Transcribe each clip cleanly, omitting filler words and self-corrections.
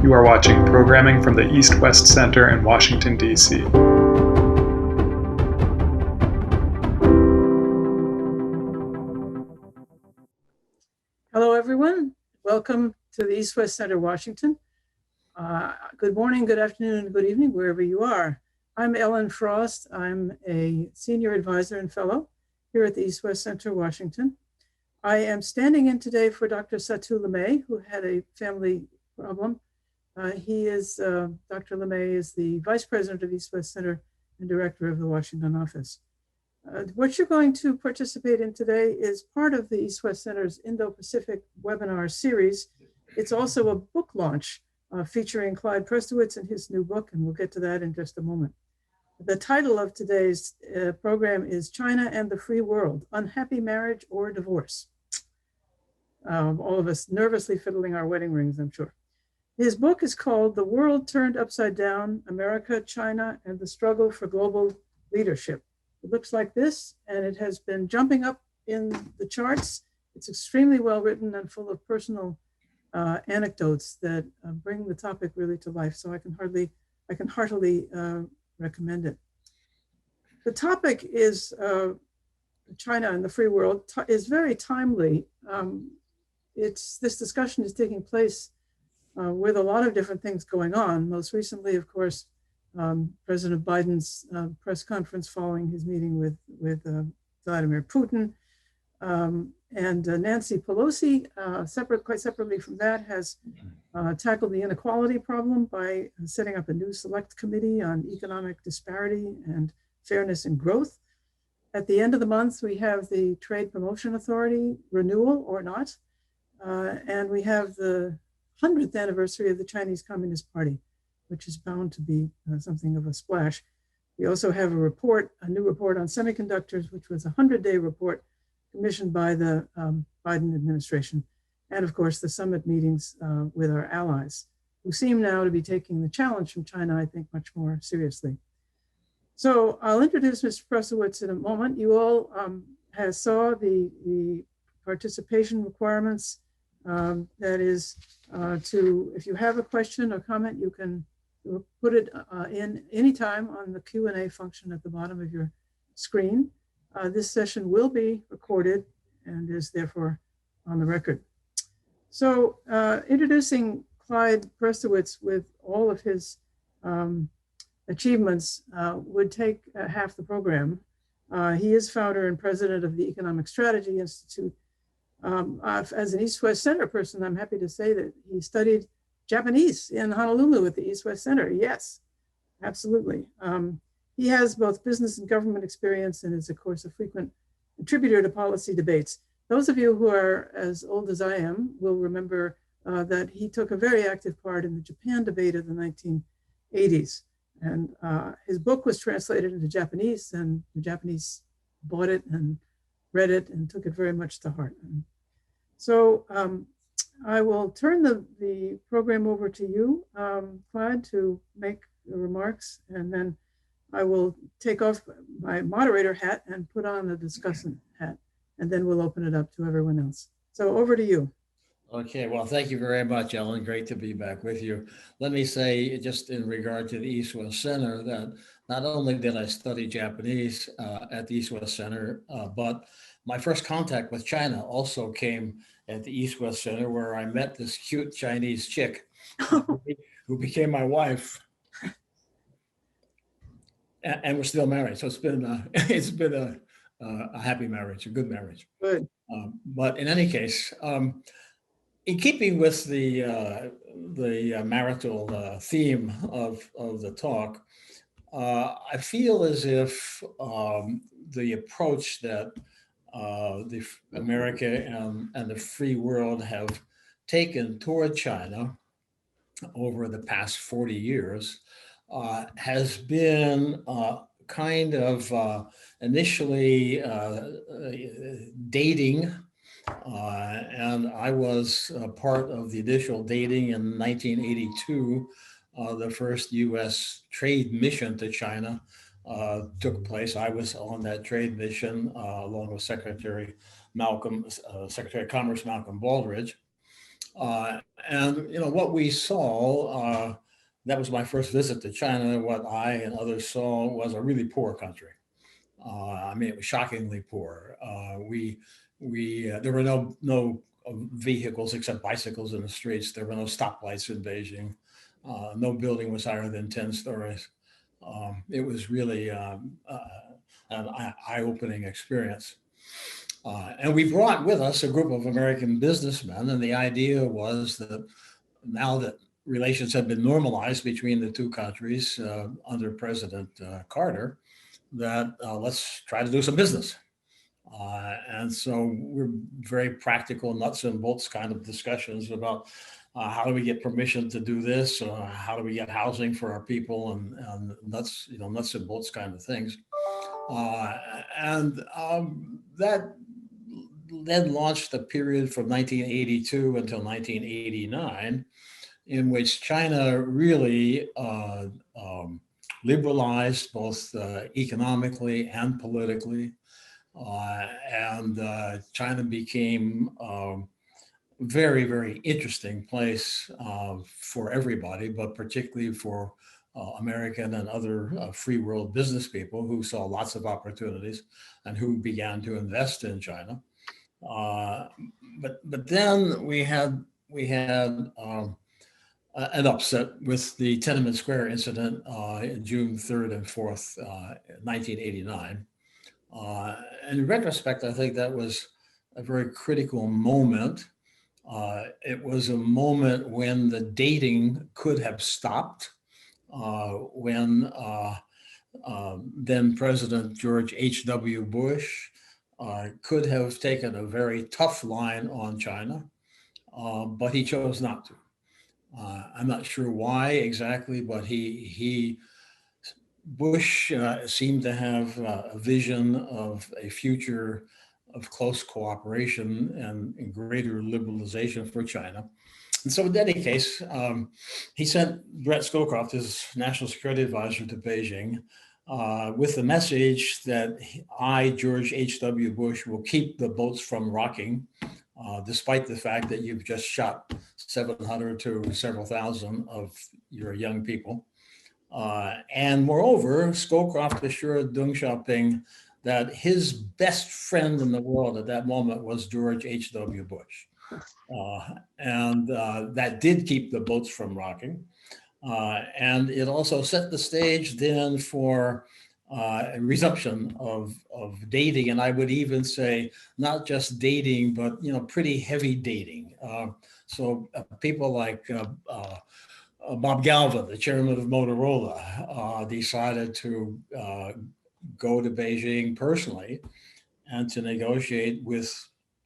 You are watching programming from the East-West Center in Washington, D.C. Hello, everyone. Welcome to the East-West Center, Washington. Good morning, good afternoon, and good evening, wherever you are. I'm Ellen Frost. I'm a senior advisor and fellow here at the East-West Center, Washington. I am standing in today for Dr. Satu Lemay, who had a family problem. Dr. Lemay is the vice president of East-West Center and director of the Washington office. What you're going to participate in today is part of the East-West Center's Indo-Pacific webinar series. It's also a book launch featuring Clyde Prestowitz and his new book, and we'll get to that in just a moment. The title of today's program is China and the Free World, Unhappy Marriage or Divorce. All of us nervously fiddling our wedding rings, I'm sure. His book is called The World Turned Upside Down, America, China, and the Struggle for Global Leadership. It looks like this, and it has been jumping up in the charts. It's extremely well written and full of personal anecdotes that bring the topic really to life. So I can heartily recommend it. The topic is China and the free world is very timely. This discussion is taking place with a lot of different things going on. Most recently, of course, President Biden's press conference following his meeting with Vladimir Putin. And Nancy Pelosi, quite separately from that, has tackled the inequality problem by setting up a new select committee on economic disparity and fairness and growth. At the end of the month, we have the Trade Promotion Authority renewal or not. And we have the 100th anniversary of the Chinese Communist Party, which is bound to be something of a splash. We also have a new report on semiconductors, which was a 100-day report commissioned by the Biden administration. And of course, the summit meetings with our allies, who seem now to be taking the challenge from China, I think, much more seriously. So I'll introduce Mr. Prestowitz in a moment. You all saw the participation requirements. That is if you have a question or comment, you can put it in anytime on the Q&A function at the bottom of your screen. This session will be recorded and is therefore on the record. So introducing Clyde Prestowitz with all of his achievements would take half the program. He is founder and president of the Economic Strategy Institute. As an East-West Center person, I'm happy to say that he studied Japanese in Honolulu at the East-West Center. Yes, absolutely. He has both business and government experience and is, of course, a frequent contributor to policy debates. Those of you who are as old as I am will remember that he took a very active part in the Japan debate of the 1980s. And his book was translated into Japanese, and the Japanese bought it and read it and took it very much to heart. So I will turn the program over to you, Clyde, to make the remarks, and then I will take off my moderator hat and put on the discussant hat, and then we'll open it up to everyone else. So over to you. Okay, well, thank you very much, Ellen. Great to be back with you. Let me say, just in regard to the East-West Center, that not only did I study Japanese at the East-West Center, but my first contact with China also came at the East-West Center, where I met this cute Chinese chick who became my wife, and we're still married. So it's been a happy marriage, a good marriage. Good. But in any case, in keeping with the marital theme of the talk, I feel as if the approach that the America and the free world have taken toward China over the past 40 years has been kind of initially dating. And I was part of the initial dating in 1982. The first U.S. trade mission to China took place. I was on that trade mission along with Secretary of Commerce Malcolm Baldrige. And what we saw, that was my first visit to China. What I and others saw was a really poor country. I mean, it was shockingly poor. There were no vehicles except bicycles in the streets. There were no stoplights in Beijing. No building was higher than 10 stories. It was really an eye-opening experience. And we brought with us a group of American businessmen, and the idea was that now that relations have been normalized between the two countries under President Carter, that let's try to do some business. And so we're very practical, nuts and bolts kind of discussions about how do we get permission to do this? How do we get housing for our people, and nuts and bolts kind of things. And that then launched a period from 1982 until 1989, in which China really liberalized both economically and politically. And China became a very, very interesting place for everybody, but particularly for American and other free world business people who saw lots of opportunities and who began to invest in China. But then we had an upset with the Tiananmen Square incident in June 3rd and 4th, 1989. And in retrospect, I think that was a very critical moment. It was a moment when the dating could have stopped, when then President George H.W. Bush could have taken a very tough line on China, but he chose not to. I'm not sure why exactly, but Bush seemed to have a vision of a future of close cooperation and greater liberalization for China. And so in any case, he sent Brett Scowcroft, his national security advisor, to Beijing with the message that I, George H.W. Bush, will keep the boats from rocking, despite the fact that you've just shot 700 to several thousand of your young people. And moreover, Scowcroft assured Deng Xiaoping that his best friend in the world at that moment was George H.W. Bush. And that did keep the boats from rocking. And it also set the stage then for a resumption of dating. And I would even say not just dating, but pretty heavy dating. So people like Bob Galvin, the chairman of Motorola, decided to go to Beijing personally and to negotiate with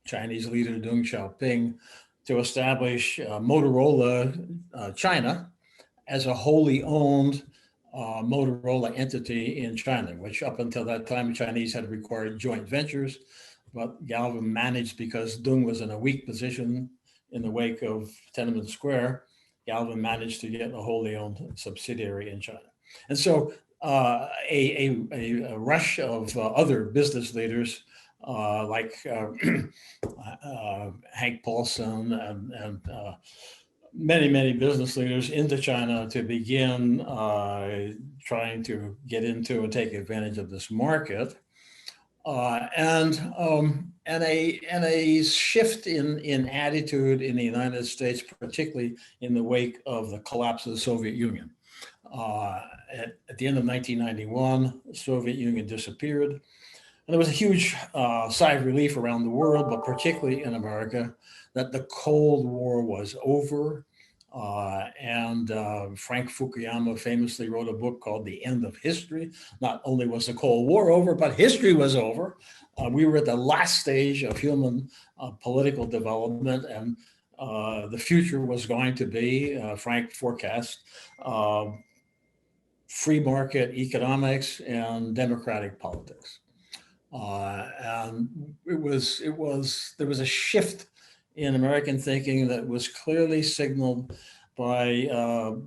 Chinese leader Deng Xiaoping to establish Motorola China as a wholly owned Motorola entity in China, which up until that time, Chinese had required joint ventures, but Galvin managed, because Deng was in a weak position in the wake of Tiananmen Square, Galvin managed to get a wholly owned subsidiary in China. And so a rush of other business leaders like Hank Paulson and many business leaders into China to begin trying to get into and take advantage of this market. And a shift in attitude in the United States, particularly in the wake of the collapse of the Soviet Union. At the end of 1991, the Soviet Union disappeared. And there was a huge sigh of relief around the world, but particularly in America, that the Cold War was over. Frank Fukuyama famously wrote a book called The End of History. Not only was the Cold War over, but history was over. We were at the last stage of human political development, and the future was going to be, Frank forecast, free market economics and democratic politics. And there was a shift in American thinking that was clearly signaled by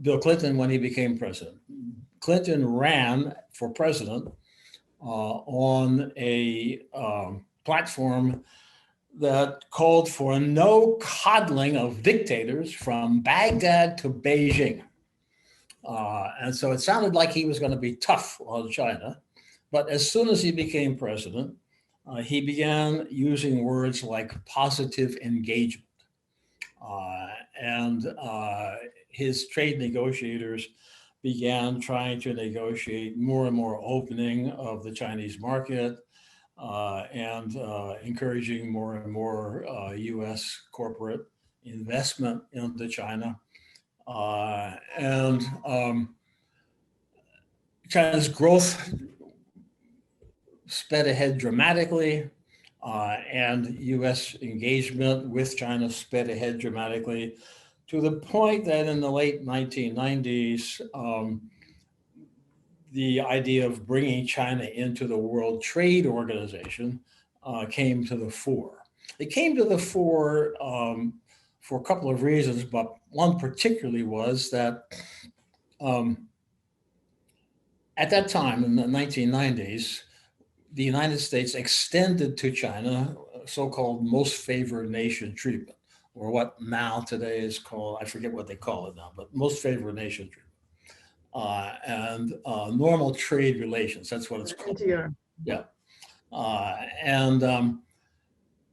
Bill Clinton when he became president. Clinton ran for president on a platform that called for no coddling of dictators from Baghdad to Beijing. And so it sounded like he was going to be tough on China. But as soon as he became president, he began using words like positive engagement. And his trade negotiators began trying to negotiate more and more opening of the Chinese market and encouraging more and more US corporate investment into China. China's growth sped ahead dramatically, and US engagement with China sped ahead dramatically to the point that in the late 1990s, the idea of bringing China into the World Trade Organization came to the fore. It came to the fore for a couple of reasons, but one particularly was that at that time in the 1990s, the United States extended to China so-called most favored nation treatment, or what now today is called, I forget what they call it now, but most favored nation treatment. And normal trade relations, that's what it's called. NTR. Yeah. And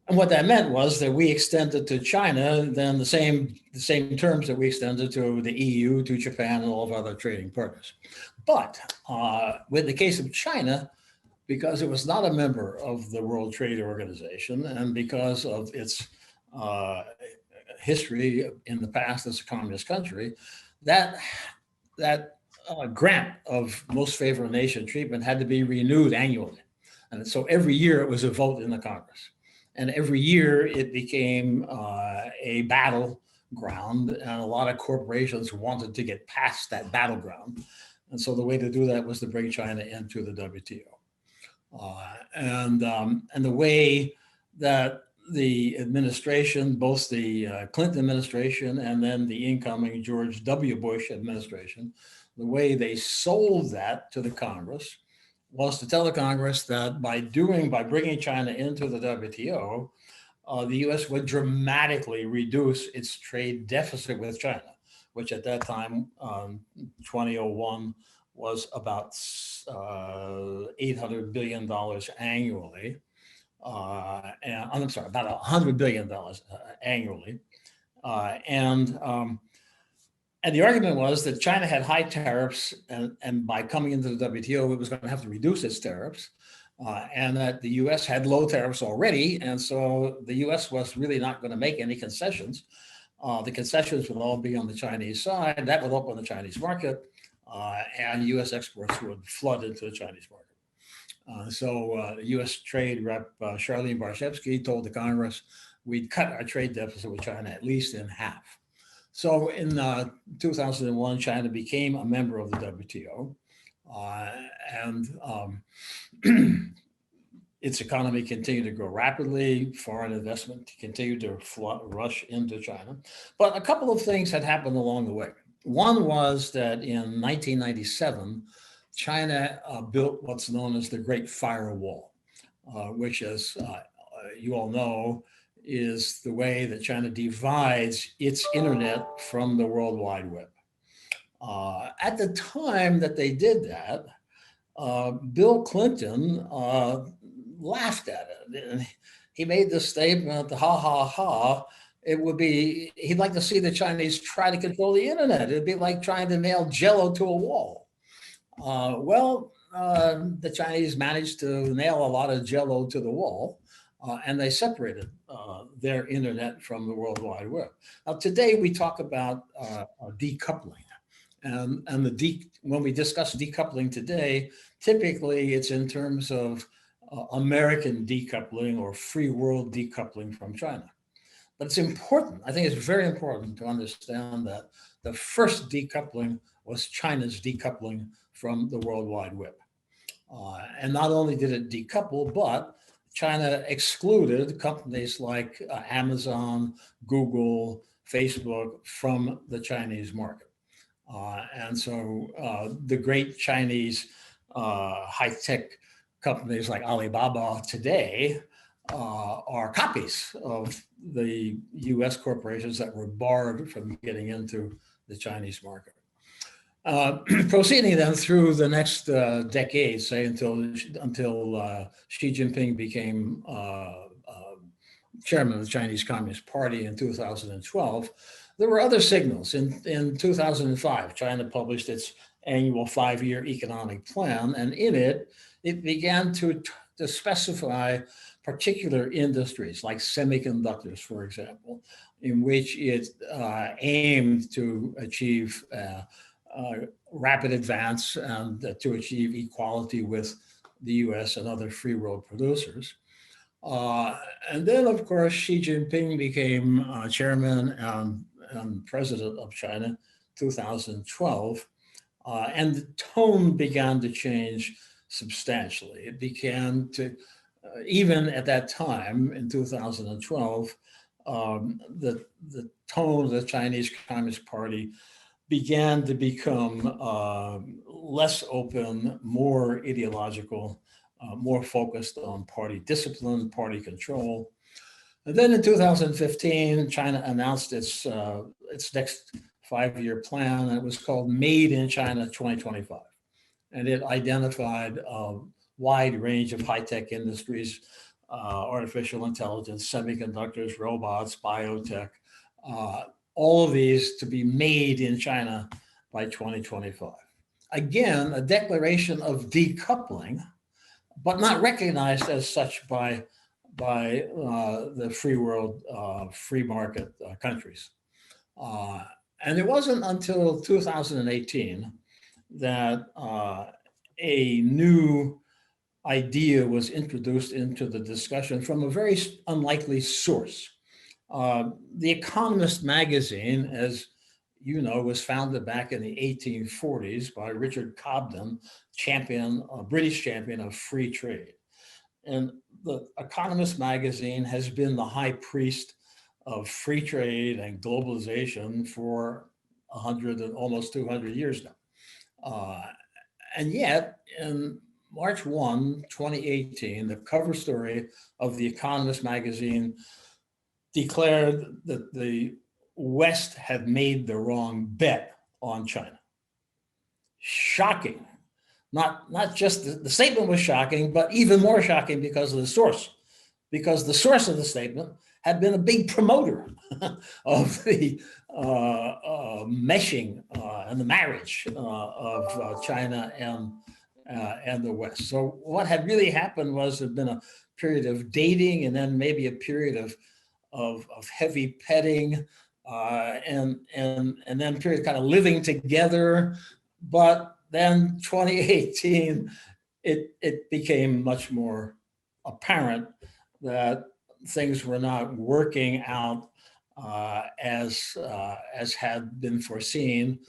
what that meant was that we extended to China then the same terms that we extended to the EU, to Japan, and all of other trading partners. But with the case of China, because it was not a member of the World Trade Organization and because of its history in the past as a communist country, that grant of most favored nation treatment had to be renewed annually. And so every year it was a vote in the Congress. And every year it became a battleground, and a lot of corporations wanted to get past that battleground. And so the way to do that was to bring China into the WTO. And the way that the administration, both the Clinton administration and then the incoming George W. Bush administration, the way they sold that to the Congress was to tell the Congress that by bringing China into the WTO, the U.S. would dramatically reduce its trade deficit with China, which at that time, 2001, was about $800 billion annually. And I'm sorry, about $100 billion annually. And the argument was that China had high tariffs, and by coming into the WTO, it was going to have to reduce its tariffs, and that the US had low tariffs already. And so the US was really not going to make any concessions. The concessions would all be on the Chinese side. That would open the Chinese market, and US exports would flood into the Chinese market. So US Trade Rep Charlene Barshevsky told the Congress, we'd cut our trade deficit with China at least in half. So in 2001, China became a member of the WTO, and its economy continued to grow rapidly. Foreign investment continued to rush into China. But a couple of things had happened along the way. One was that in 1997, China built what's known as the Great Firewall, which, as you all know, is the way that China divides its internet from the World Wide Web. At the time that they did that, Bill Clinton laughed at it. He made the statement, ha, ha, ha. He'd like to see the Chinese try to control the internet. It'd be like trying to nail Jell-O to a wall. The Chinese managed to nail a lot of Jell-O to the wall. And they separated their internet from the World Wide Web. Now, today we talk about decoupling. And when we discuss decoupling today, typically it's in terms of American decoupling or free world decoupling from China. But it's important, I think it's very important to understand that the first decoupling was China's decoupling from the World Wide Web. And not only did it decouple, but China excluded companies like Amazon, Google, Facebook from the Chinese market. And so the great Chinese high-tech companies like Alibaba today are copies of the US corporations that were barred from getting into the Chinese market. Proceeding then through the next decade, say until Xi Jinping became chairman of the Chinese Communist Party in 2012, there were other signals. In 2005, China published its annual 5-year economic plan, and in it began to specify particular industries like semiconductors, for example, in which it aimed to achieve rapid advance and to achieve equality with the US and other free world producers. And then, of course, Xi Jinping became chairman and president of China 2012, and the tone began to change substantially. It began to, even at that time in 2012, the tone of the Chinese Communist Party began to become less open, more ideological, more focused on party discipline, party control. And then in 2015, China announced its next 5-year plan. It was called Made in China 2025. And it identified a wide range of high-tech industries, artificial intelligence, semiconductors, robots, biotech, all of these to be made in China by 2025. Again, a declaration of decoupling, but not recognized as such by the free world, free market countries. And it wasn't until 2018 that a new idea was introduced into the discussion from a very unlikely source. The Economist magazine, as you know, was founded back in the 1840s by Richard Cobden, a British champion of free trade. And the Economist magazine has been the high priest of free trade and globalization for 100 and almost 200 years now. And yet, in March 1, 2018, the cover story of the Economist magazine declared that the West had made the wrong bet on China. Shocking. Not just the statement was shocking, but even more shocking because of the source. Because the source of the statement had been a big promoter of the meshing and the marriage of China and the West. So what had really happened was there'd been a period of dating, and then maybe a period of heavy petting, and then a period of kind of living together. But then 2018, it became much more apparent that things were not working out as had been foreseen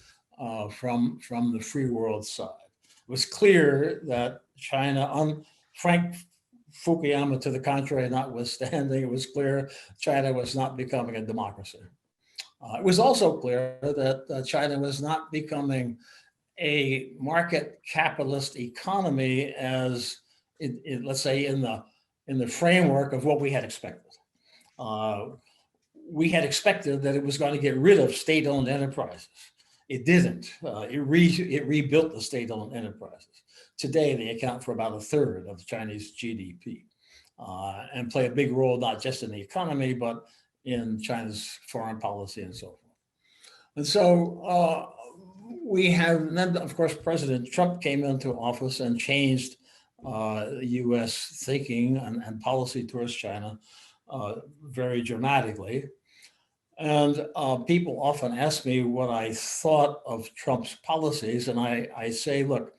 from the free world side. It was clear that China, Frank Fukuyama to the contrary notwithstanding, it was clear China was not becoming a democracy. It was also clear that China was not becoming a market capitalist economy as, let's say, in the framework of what we had expected. We had expected that it was going to get rid of state-owned enterprises. It didn't. It rebuilt the state-owned enterprises. Today, they account for about 1/3 of the Chinese GDP and play a big role, not just in the economy, but in China's foreign policy and so forth. And so we have, and then of course, President Trump came into office and changed US thinking and policy towards China very dramatically. And people often ask me what I thought of Trump's policies, and I say, look,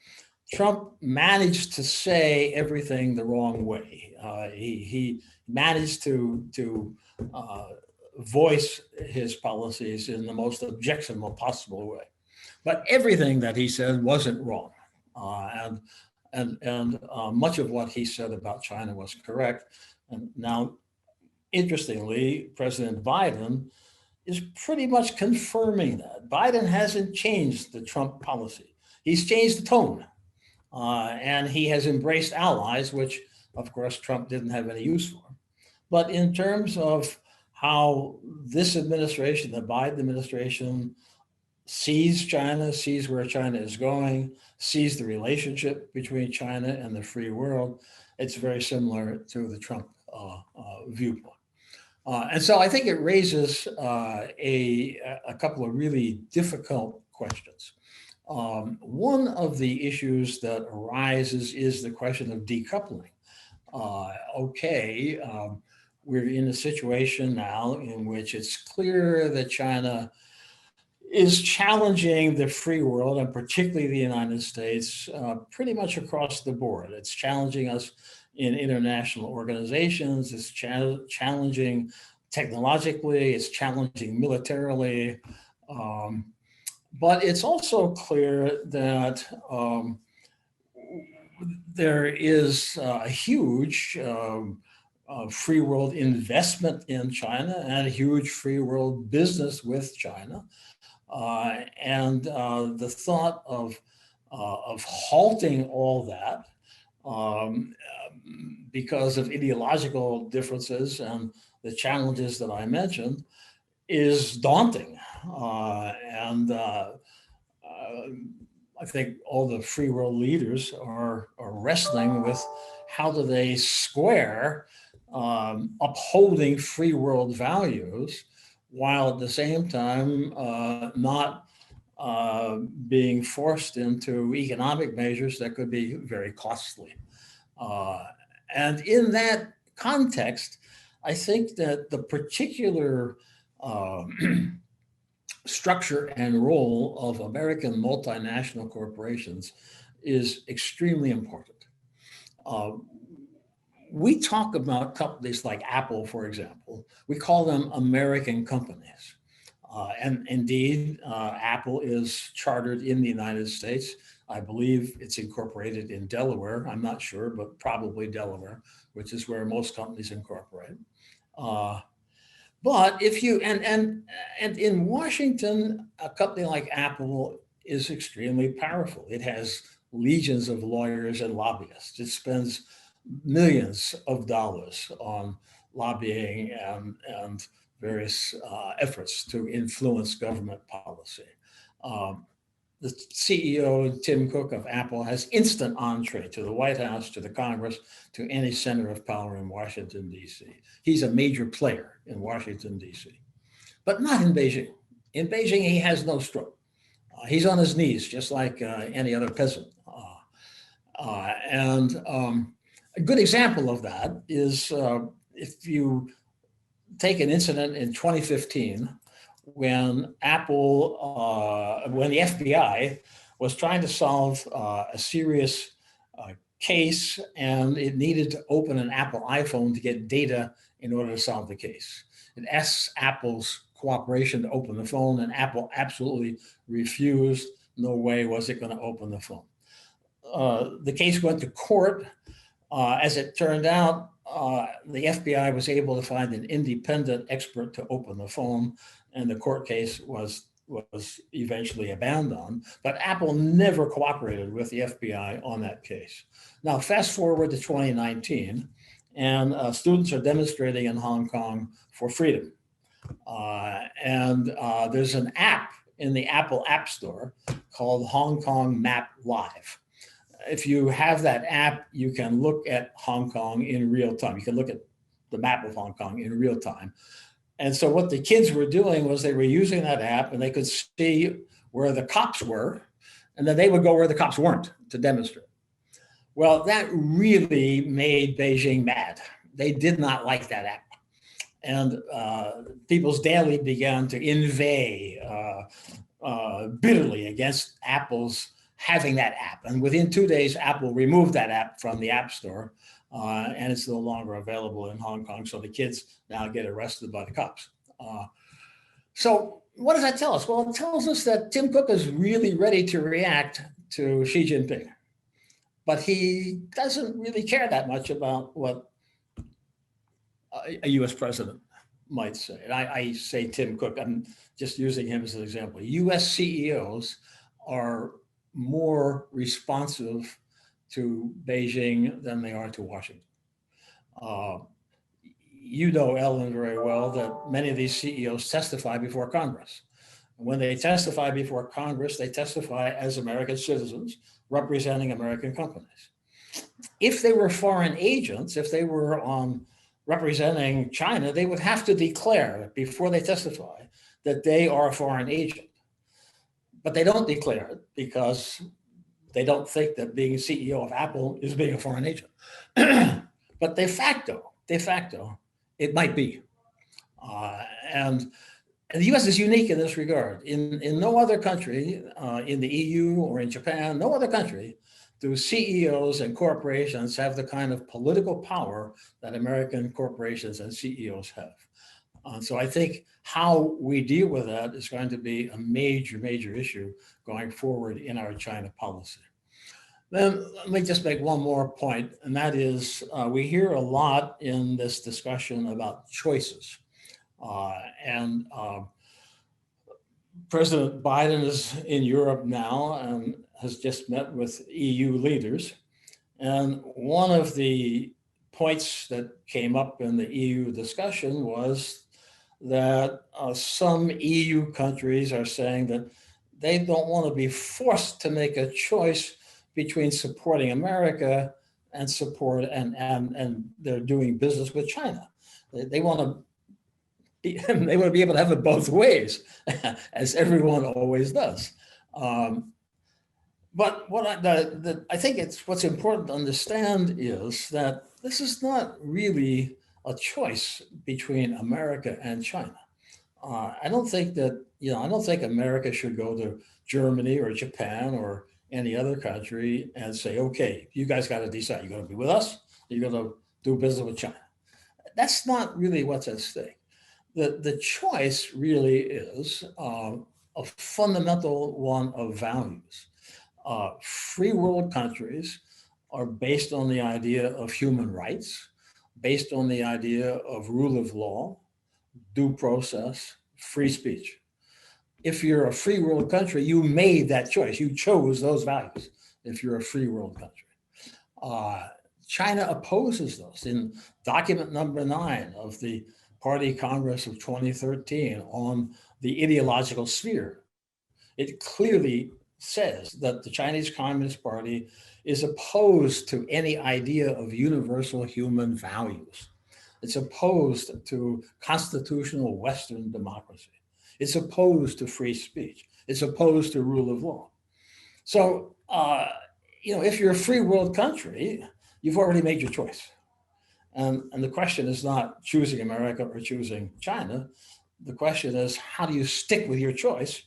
Trump managed to say everything the wrong way. He managed to voice his policies in the most objectionable possible way. But everything that he said wasn't wrong. And much of what he said about China was correct. And now, interestingly, President Biden is pretty much confirming that. Biden hasn't changed the Trump policy. He's changed the tone. And he has embraced allies, which, of course, Trump didn't have any use for. But in terms of how this administration, the Biden administration, sees China, sees where China is going, sees the relationship between China and the free world, it's very similar to the Trump viewpoint. And so I think it raises a couple of really difficult questions. One of the issues that arises is the question of decoupling. We're in a situation now in which it's clear that China is challenging the free world, and particularly the United States, pretty much across the board. It's challenging us in international organizations, it's challenging technologically, it's challenging militarily, but it's also clear that there is a huge free world investment in China and a huge free world business with China. And the thought of halting all that because of ideological differences and the challenges that I mentioned is daunting. I think all the free world leaders are wrestling with how do they square upholding free world values while at the same time not being forced into economic measures that could be very costly. And in that context, I think that the particular structure and role of American multinational corporations is extremely important. We talk about companies like Apple, for example. We call them American companies. And indeed, Apple is chartered in the United States. I believe it's incorporated in Delaware. I'm not sure, but probably Delaware, which is where most companies incorporate. But if you, and in Washington, a company like Apple is extremely powerful. It has legions of lawyers and lobbyists. It spends millions of dollars on lobbying and various efforts to influence government policy. The CEO, Tim Cook of Apple, has instant entree to the White House, to the Congress, to any center of power in Washington, D.C. He's a major player in Washington, D.C., but not in Beijing. In Beijing, he has no stroke. He's on his knees, just like any other peasant. A good example of that is if you take an incident in 2015 when when the FBI was trying to solve a serious case and it needed to open an Apple iPhone to get data in order to solve the case. It asks Apple's cooperation to open the phone, and Apple absolutely refused. No way was it going to open the phone. The case went to court. As it turned out, the FBI was able to find an independent expert to open the phone, and the court case was eventually abandoned. But Apple never cooperated with the FBI on that case. Now, fast forward to 2019, and students are demonstrating in Hong Kong for freedom. There's an app in the Apple App Store called Hong Kong Map Live. If you have that app, you can look at Hong Kong in real time. You can look at the map of Hong Kong in real time. And so what the kids were doing was they were using that app and they could see where the cops were, and then they would go where the cops weren't to demonstrate. Well, that really made Beijing mad. They did not like that app. And People's Daily began to inveigh bitterly against Apple's having that app. And within 2 days, Apple removed that app from the App Store, and it's no longer available in Hong Kong. So the kids now get arrested by the cops. So what does that tell us? Well, it tells us that Tim Cook is really ready to react to Xi Jinping, but he doesn't really care that much about what a US president might say. And I say Tim Cook, I'm just using him as an example. US CEOs are more responsive to Beijing than they are to Washington. you know, Ellen, very well that many of these CEOs testify before Congress. When they testify before Congress, they testify as American citizens representing American companies. If they were foreign agents, if they were representing China, they would have to declare before they testify that they are a foreign agent. But they don't declare it because they don't think that being CEO of Apple is being a foreign agent. But de facto, it might be. And the US is unique in this regard. In no other country, in the EU or in Japan, no other country do CEOs and corporations have the kind of political power that American corporations and CEOs have. So I think how we deal with that is going to be a major, major issue going forward in our China policy. Then let me just make one more point, and that is we hear a lot in this discussion about choices. President Biden is in Europe now and has just met with EU leaders. And one of the points that came up in the EU discussion was that some EU countries are saying that they don't want to be forced to make a choice between supporting America and they're doing business with China. They want to be able to have it both ways, as everyone always does. But I think what's important to understand is that this is not really a choice between America and China. I don't think America should go to Germany or Japan or any other country and say, okay, you guys got to decide, you're going to be with us, or you're going to do business with China. That's not really what's at stake. The choice really is a fundamental one of values. Free world countries are based on the idea of human rights, based on the idea of rule of law, due process, free speech. If you're a free world country, you made that choice. You chose those values if you're a free world country. China opposes those. In document number 9 of the Party Congress of 2013 on the ideological sphere, it clearly says that the Chinese Communist Party is opposed to any idea of universal human values. It's opposed to constitutional Western democracy. It's opposed to free speech. It's opposed to rule of law. So, if you're a free world country, you've already made your choice. And the question is not choosing America or choosing China. The question is, how do you stick with your choice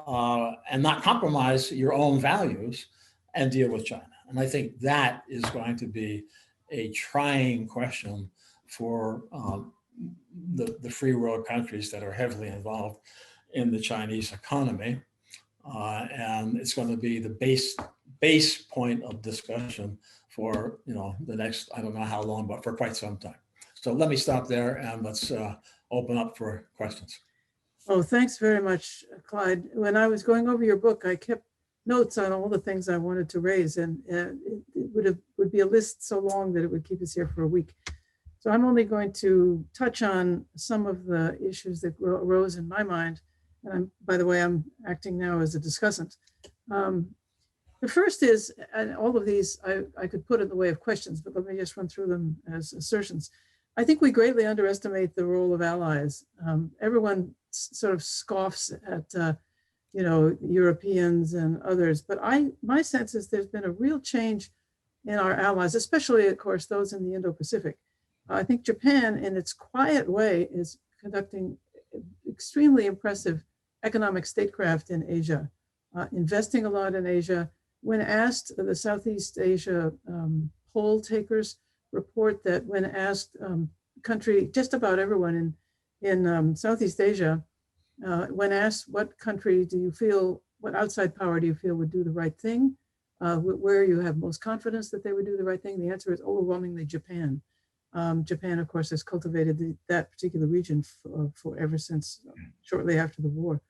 and not compromise your own values and deal with China? And I think that is going to be a trying question for the free world countries that are heavily involved in the Chinese economy. And it's going to be the base point of discussion for the next, I don't know how long, but for quite some time. So let me stop there and let's open up for questions. Oh, thanks very much, Clyde. When I was going over your book, I kept notes on all the things I wanted to raise, and it would be a list so long that it would keep us here for a week. So I'm only going to touch on some of the issues that arose in my mind. And by the way, I'm acting now as a discussant. The first is, and all of these I could put in the way of questions, but let me just run through them as assertions. I think we greatly underestimate the role of allies. Everyone sort of scoffs at Europeans and others, but my sense is there's been a real change in our allies, especially, of course, those in the Indo-Pacific. I think Japan, in its quiet way, is conducting extremely impressive economic statecraft in Asia, investing a lot in Asia. When asked, the Southeast Asia poll takers report that when asked, just about everyone in Southeast Asia, when asked what country do you feel, what outside power do you feel would do the right thing, where you have most confidence that they would do the right thing, the answer is overwhelmingly Japan. Japan, of course, has cultivated that particular region for ever since shortly after the war.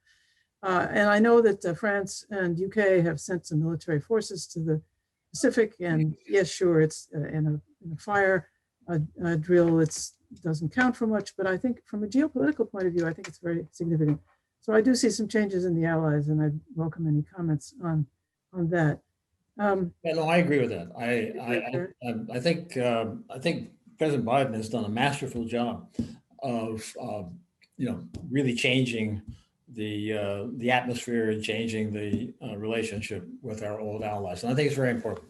And I know that France and UK have sent some military forces to the Pacific, and yes, sure, it's in a fire a drill that doesn't count for much, but I think from a geopolitical point of view, I think it's very significant. So I do see some changes in the allies, and I welcome any comments on that. Yeah, no, I agree with that. I think President Biden has done a masterful job of really changing the atmosphere and changing the relationship with our old allies, and I think it's very important.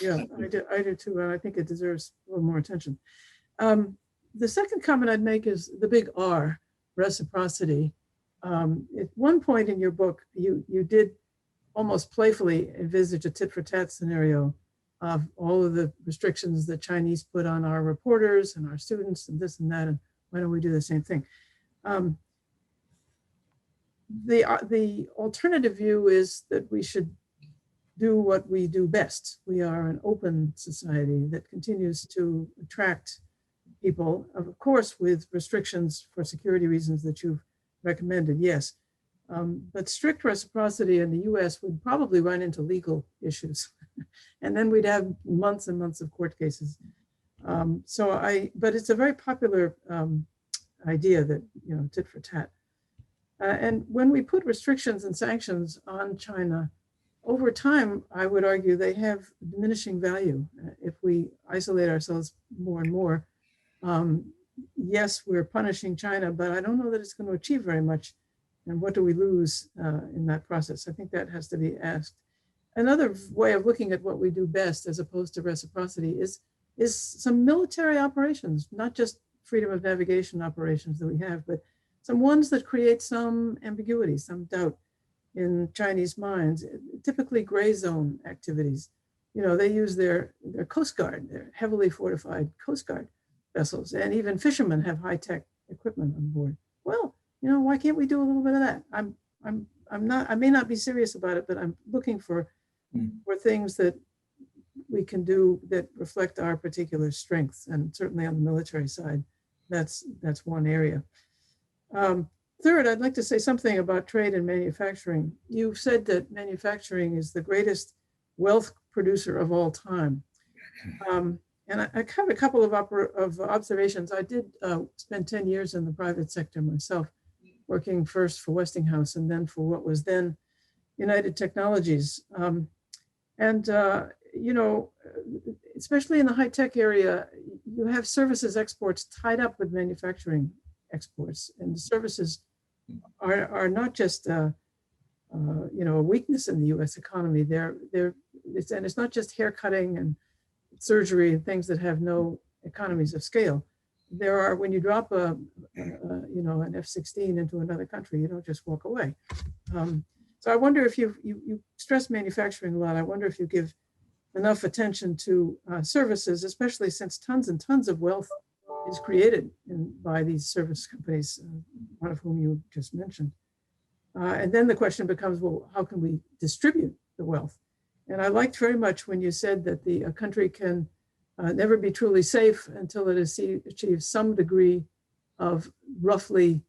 Yeah, I do too, and I think it deserves a little more attention. The second comment I'd make is the big R, reciprocity. At one point in your book, you did almost playfully envisage a tit for tat scenario of all of the restrictions that Chinese put on our reporters and our students and this and that, and why don't we do the same thing? The alternative view is that we should do what we do best. We are an open society that continues to attract people, of course, with restrictions for security reasons that you've recommended, yes. But strict reciprocity in the US would probably run into legal issues. And then we'd have months and months of court cases. But it's a very popular idea that, tit for tat. And when we put restrictions and sanctions on China, over time, I would argue they have diminishing value. If we isolate ourselves more and more, yes, we're punishing China, but I don't know that it's going to achieve very much. And what do we lose in that process? I think that has to be asked. Another way of looking at what we do best as opposed to reciprocity is some military operations, not just freedom of navigation operations that we have, but some ones that create some ambiguity, some doubt in Chinese minds, typically gray zone activities. They use their Coast Guard, their heavily fortified Coast Guard vessels, and even fishermen have high-tech equipment on board. Well, why can't we do a little bit of that? I may not be serious about it, but I'm looking for things that we can do that reflect our particular strengths, and certainly on the military side, that's one area. Third, I'd like to say something about trade and manufacturing. You've said that manufacturing is the greatest wealth producer of all time. And I have a couple of observations. I did spend 10 years in the private sector myself, working first for Westinghouse and then for what was then United Technologies. Especially in the high-tech area, you have services exports tied up with manufacturing exports, and the services are not just a weakness in the U.S. economy. It's not just hair cutting and surgery and things that have no economies of scale. There are, when you drop an F-16 into another country, you don't just walk away. So I wonder if you stress manufacturing a lot. I wonder if you give enough attention to services, especially since tons and tons of wealth is created by these service companies, one of whom you just mentioned. And then the question becomes, well, how can we distribute the wealth? And I liked very much when you said that a country can never be truly safe until it achieves some degree of roughly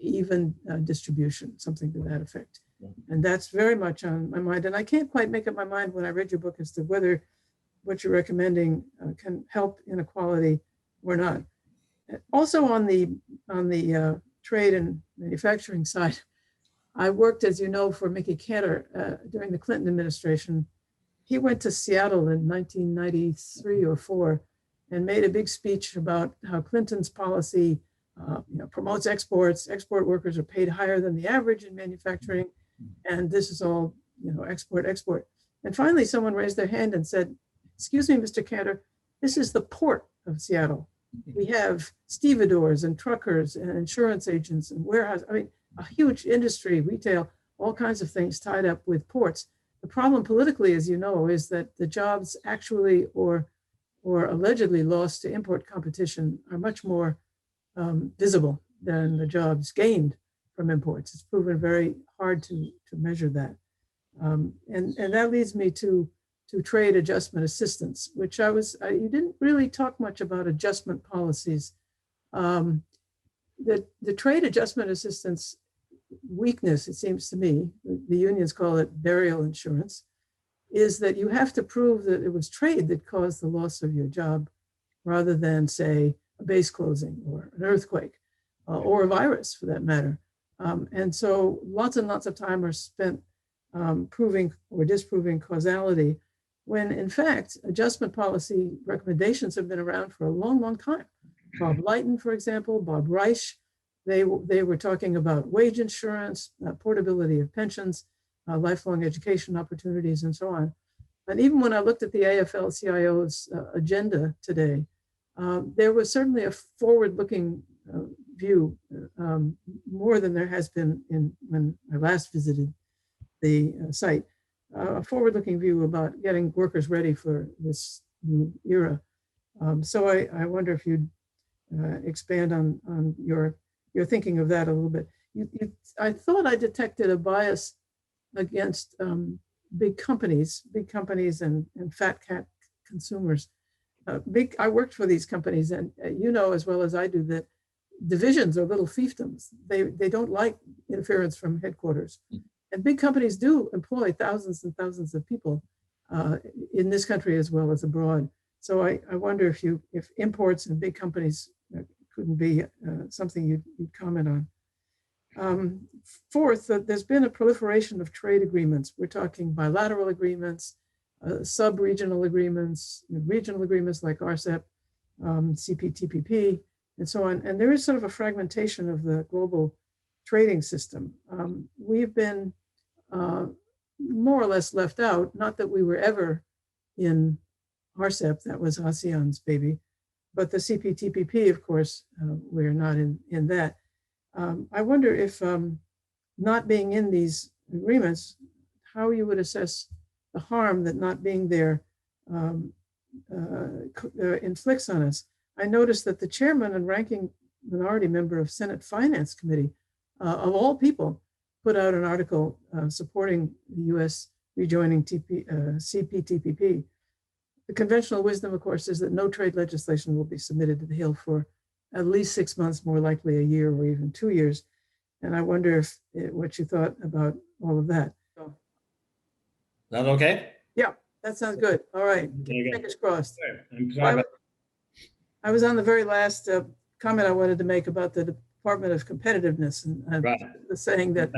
even distribution, something to that effect. And that's very much on my mind. And I can't quite make up my mind when I read your book as to whether what you're recommending can help inequality or not. Also on the trade and manufacturing side, I worked, as you know, for Mickey Cantor during the Clinton administration. He went to Seattle in 1993 or 4 and made a big speech about how Clinton's policy promotes exports. Export workers are paid higher than the average in manufacturing, and this is all export. And finally, someone raised their hand and said, "Excuse me, Mr. Cantor, this is the port of Seattle. We have stevedores and truckers and insurance agents and warehouse. I mean, a huge industry, retail, all kinds of things tied up with ports. The problem politically, as you know, is that the jobs actually or allegedly lost to import competition are much more visible than the jobs gained from imports. It's proven very hard to measure that. And that leads me to trade adjustment assistance, which you didn't really talk much about adjustment policies. The trade adjustment assistance weakness, it seems to me, the unions call it burial insurance, is that you have to prove that it was trade that caused the loss of your job rather than, say, a base closing or an earthquake or a virus for that matter. And so lots and lots of time are spent proving or disproving causality, when in fact, adjustment policy recommendations have been around for a long, long time. Bob Lighton, for example, Bob Reich, they were talking about wage insurance, portability of pensions, lifelong education opportunities, and so on. And even when I looked at the AFL-CIO's agenda today, there was certainly a forward-looking view, more than there has been when I last visited the site, a forward-looking view about getting workers ready for this new era. So I wonder if you'd expand on your thinking of that a little bit. I thought I detected a bias against big companies and fat cat consumers. I worked for these companies, and you know as well as I do that divisions are little fiefdoms. They don't like interference from headquarters. And big companies do employ thousands and thousands of people in this country as well as abroad. So I wonder if imports and big companies couldn't be something you'd comment on. Fourth, there's been a proliferation of trade agreements. We're talking bilateral agreements, sub-regional agreements, regional agreements like RCEP, CPTPP, and so on. And there is sort of a fragmentation of the global trading system. We've been more or less left out, not that we were ever in RCEP, that was ASEAN's baby, but the CPTPP, of course, we're not in that. I wonder if not being in these agreements, how you would assess the harm that not being there inflicts on us. I noticed that the chairman and ranking minority member of Senate Finance Committee, of all people, put out an article supporting the U.S. rejoining CPTPP. The conventional wisdom, of course, is that no trade legislation will be submitted to the Hill for at least 6 months, more likely a year or even 2 years. And I wonder what you thought about all of that. Is that okay? Yeah, that sounds good. All right, Okay, fingers crossed. I'm sorry I was on the very last comment I wanted to make about the Department of Competitiveness, and Right. the saying that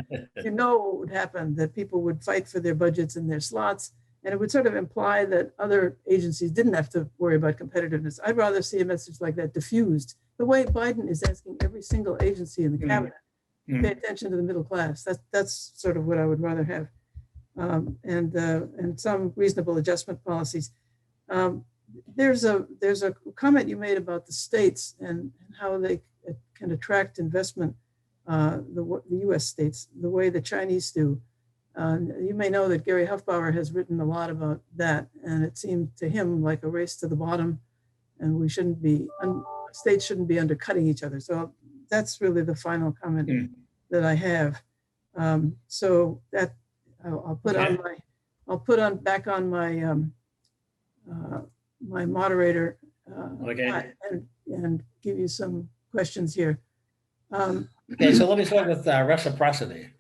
you know what would happen, that people would fight for their budgets and their slots, and it would sort of imply that other agencies didn't have to worry about competitiveness. I'd rather see a message like that diffused, the way Biden is asking every single agency in the cabinet to pay attention to the middle class. That's sort of what I would rather have, and some reasonable adjustment policies. There's a comment you made about the states and how they can attract investment, the U.S. states, the way the Chinese do. You may know that Gary Huffbauer has written a lot about that, and it seemed to him like a race to the bottom, and we shouldn't be, states shouldn't be undercutting each other. So that's really the final comment that I have. So that I'll put on my, back on my my moderator and give you some questions here. Okay, so let me start with reciprocity.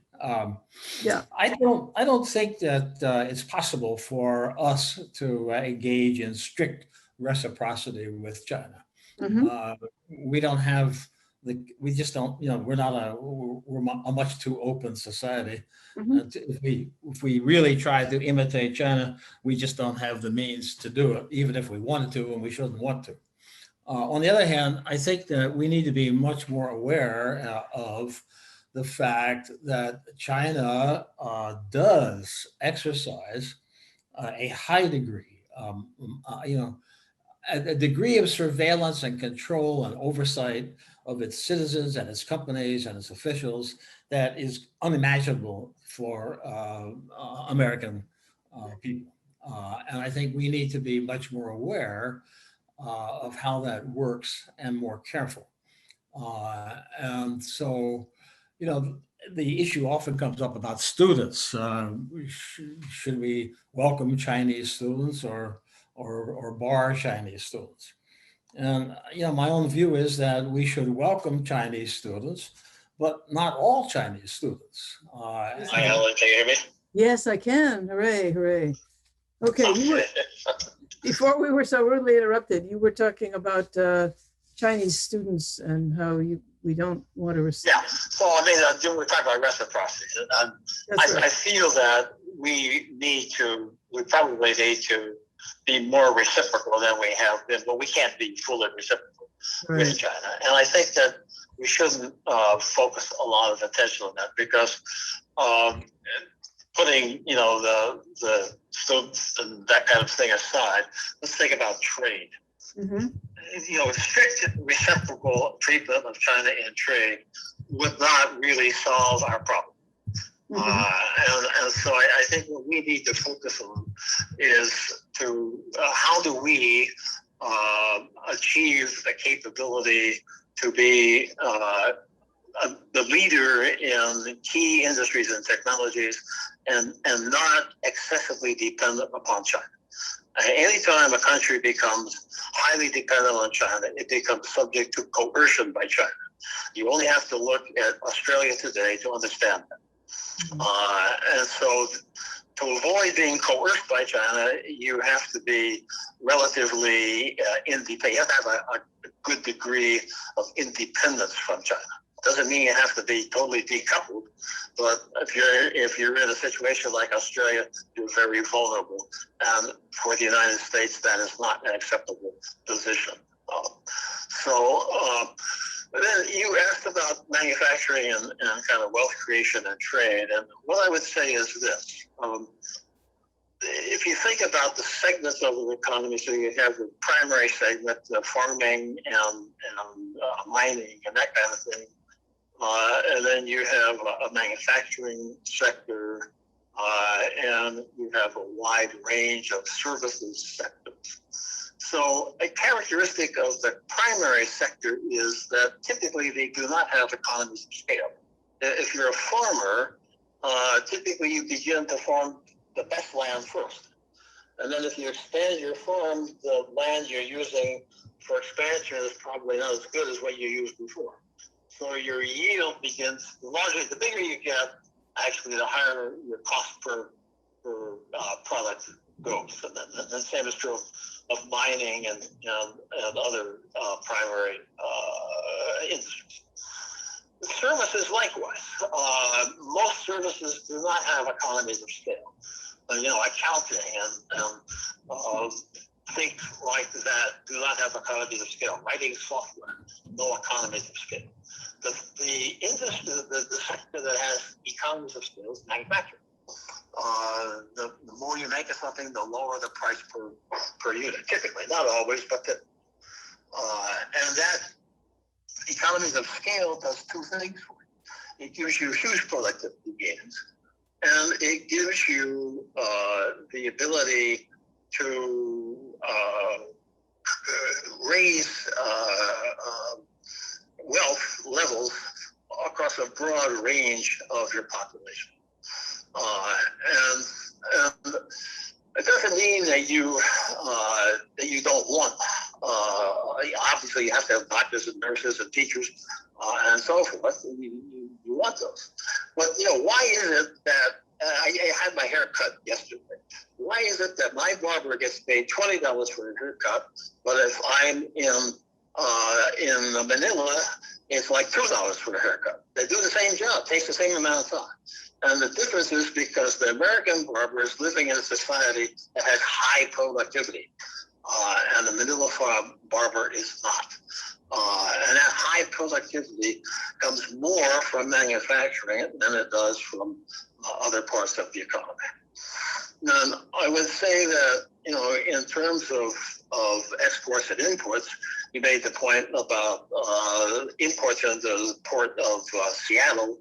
Yeah, I don't think that it's possible for us to engage in strict reciprocity with China. We don't have we just don't, we're a much too open society. If we really try to imitate China, we just don't have the means to do it, even if we wanted to, and we shouldn't want to. On the other hand, I think that we need to be much more aware of the fact that China does exercise a high degree, a degree of surveillance and control and oversight of its citizens and its companies and its officials that is unimaginable for American people. And I think we need to be much more aware of how that works and more careful. And so, the issue often comes up about students. Should we welcome Chinese students or bar Chinese students? And my own view is that we should welcome Chinese students, but not all Chinese students. Hi, Ellen, can you hear me? Yes, I can. Hooray, hooray. Okay, Before we were so rudely interrupted, you were talking about Chinese students and how we don't want to receive. Yeah, so I mean, we're talking about reciprocity. I feel that we probably need to be more reciprocal than we have been, but we can't be fully reciprocal with China. And I think that we shouldn't focus a lot of attention on that, because putting, the students and that kind of thing aside, let's think about trade. Mm-hmm. Strict reciprocal treatment of China in trade would not really solve our problem. Mm-hmm. And so I think what we need to focus on is how do we achieve the capability to be the leader in key industries and technologies, and not excessively dependent upon China. Anytime a country becomes highly dependent on China, it becomes subject to coercion by China. You only have to look at Australia today to understand that. And so to avoid being coerced by China, you have to be relatively independent. You have to have a good degree of independence from China. Doesn't mean you have to be totally decoupled, but if you're in a situation like Australia, you're very vulnerable. And for the United States, that is not an acceptable position. Then you asked about manufacturing and kind of wealth creation and trade. And what I would say is this. If you think about the segments of the economy, so you have the primary segment, the farming and mining and that kind of thing. And then you have a manufacturing sector, and you have a wide range of services sectors. So a characteristic of the primary sector is that typically they do not have economies of scale. If you're a farmer, typically you begin to farm the best land first. And then if you expand your farm, the land you're using for expansion is probably not as good as what you used before. So your yield begins, the bigger you get, actually the higher your cost per product goes. And the same is true of mining and other primary industries. Services likewise. Most services do not have economies of scale. Accounting and things like that do not have economies of scale. Writing software, no economies of scale. The industry, the sector that has economies of scale is manufacturing. The more you make of something, the lower the price per unit. Typically, not always, but and that economies of scale does two things for you. It gives you huge productivity gains, and it gives you the ability to raise wealth levels across a broad range of your population. And it doesn't mean that you don't want. Obviously, you have to have doctors and nurses and teachers and so forth. You want those. But why is it that I had my hair cut yesterday? Why is it that my barber gets paid $20 for a haircut, but if I'm in Manila, it's like $2 for a haircut? They do the same job, takes the same amount of time. And the difference is because the American barber is living in a society that has high productivity, and the Manila barber is not. And that high productivity comes more from manufacturing than it does from other parts of the economy. And I would say that, in terms of exports and imports, you made the point about imports into the port of Seattle,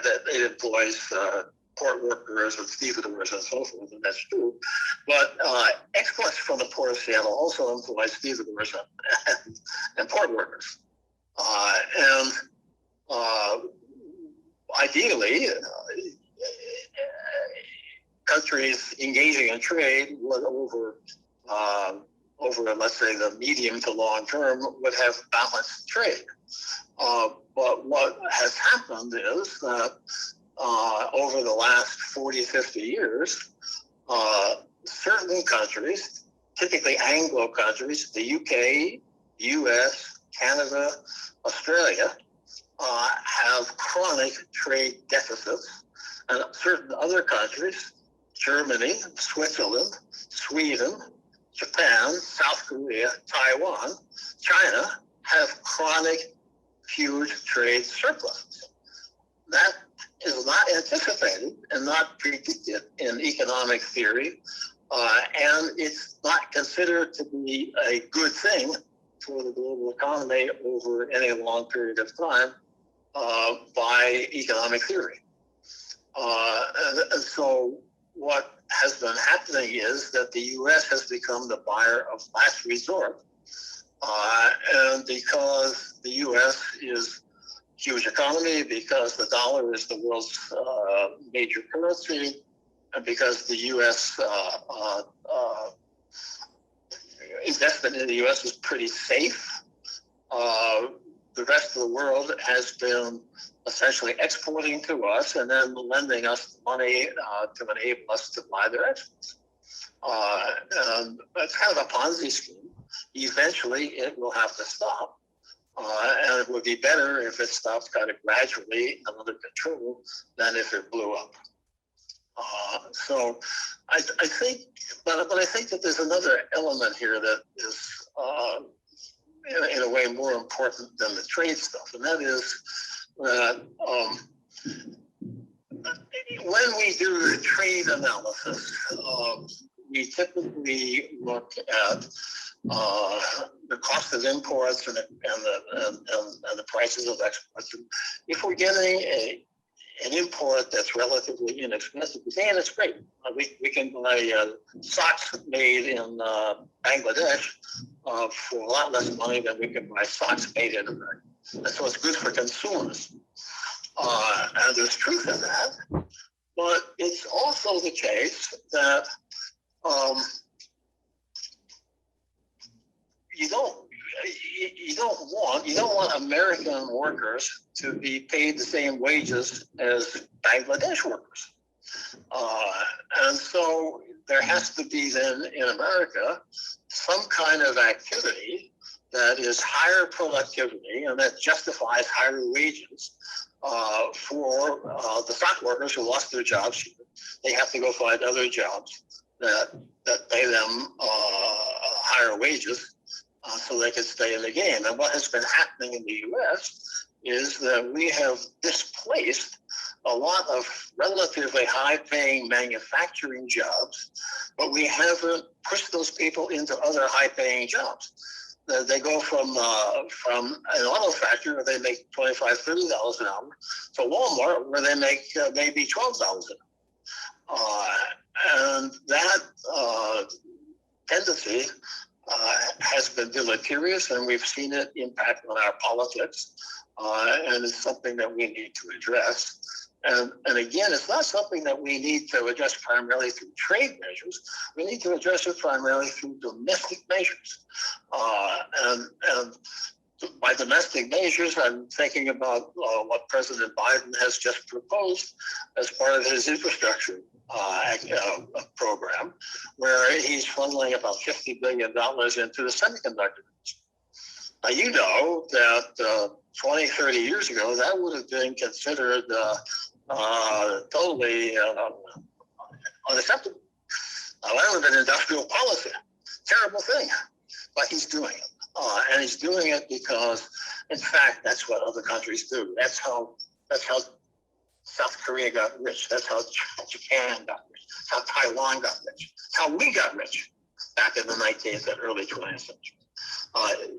that it employs port workers and stevedores and so forth, and that's true. But exports from the port of Seattle also employ stevedores and port workers. And ideally, countries engaging in trade would over, let's say, the medium to long term, would have balanced trade. But what has happened is that over the last 40, 50 years, certain countries, typically Anglo countries, the UK, US, Canada, Australia, have chronic trade deficits, and certain other countries, Germany, Switzerland, Sweden, Japan, South Korea, Taiwan, China, have chronic huge trade surpluses. That is not anticipated and not predicted in economic theory, and it's not considered to be a good thing for the global economy over any long period of time by economic theory. And so what has been happening is that the U.S. has become the buyer of last resort, and because the U.S. is a huge economy, because the dollar is the world's major currency, and because the U.S. Investment in the U.S. is pretty safe, the rest of the world has been essentially exporting to us and then lending us money to enable us to buy their exports. And it's kind of a Ponzi scheme. Eventually, it will have to stop. And it would be better if it stopped kind of gradually and under control than if it blew up. So I think, but I think that there's another element here that is in a way more important than the trade stuff, and that is that when we do the trade analysis, we typically look at the cost of imports and the prices of exports. And if we're getting an import that's relatively inexpensive, we say, and it's great. We can buy socks made in Bangladesh for a lot less money than we can buy socks made in America. And so it's good for consumers. And there's truth in that. But it's also the case that you don't want American workers to be paid the same wages as Bangladesh workers. And so there has to be then in America some kind of activity that is higher productivity and that justifies higher wages for the stock workers who lost their jobs. They have to go find other jobs that pay them higher wages so they can stay in the game. And what has been happening in the U.S. is that we have displaced a lot of relatively high-paying manufacturing jobs, but we haven't pushed those people into other high-paying jobs. They go from an auto factory where they make $25, $30 an hour to Walmart where they make maybe $12 an hour. And that tendency has been deleterious, and we've seen it impact on our politics, and it's something that we need to address. And again, it's not something that we need to address primarily through trade measures. We need to address it primarily through domestic measures. And by domestic measures, I'm thinking about what President Biden has just proposed as part of his infrastructure program, where he's funneling about $50 billion into the semiconductor industry. Now, you know that 20, 30 years ago, that would have been considered totally unacceptable. That would have been industrial policy. Terrible thing. But he's doing it. And he's doing it because, in fact, that's what other countries do. That's how South Korea got rich. That's how Japan got rich. That's how Taiwan got rich. That's how we got rich back in the 19th and early 20th century.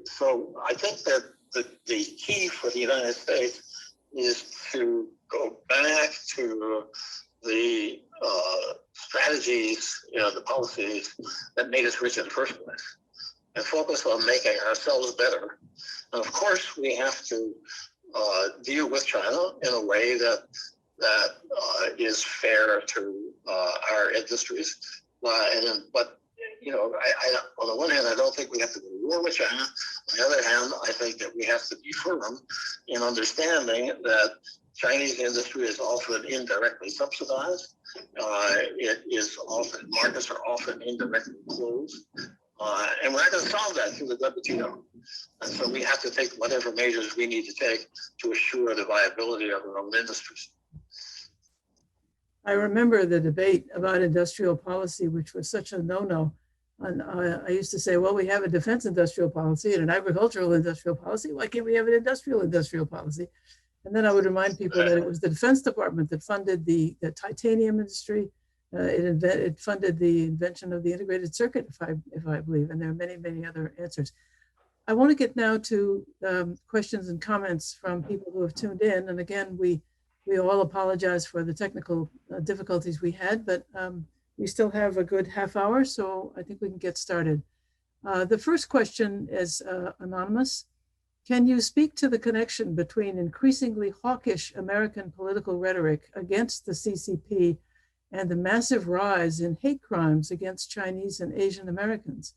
So I think that the key for the United States is to go back to the strategies, the policies that made us rich in the first place, and focus on making ourselves better. And of course, we have to deal with China in a way that is fair to our industries. But on the one hand, I don't think we have to go to war with China. On the other hand, I think that we have to be firm in understanding that Chinese industry is often indirectly subsidized. Markets are often indirectly closed. And we're not going to solve that through the WTO. And so we have to take whatever measures we need to take to assure the viability of our own industries. I remember the debate about industrial policy, which was such a no-no. And I used to say, well, we have a defense industrial policy and an agricultural industrial policy. Why can't we have an industrial policy? And then I would remind people that it was the Defense Department that funded the titanium industry. It funded the invention of the integrated circuit, if I believe, and there are many, many other answers. I want to get now to questions and comments from people who have tuned in. And again, we all apologize for the technical difficulties we had, but we still have a good half hour, so I think we can get started. The first question is anonymous. Can you speak to the connection between increasingly hawkish American political rhetoric against the CCP and the massive rise in hate crimes against Chinese and Asian Americans?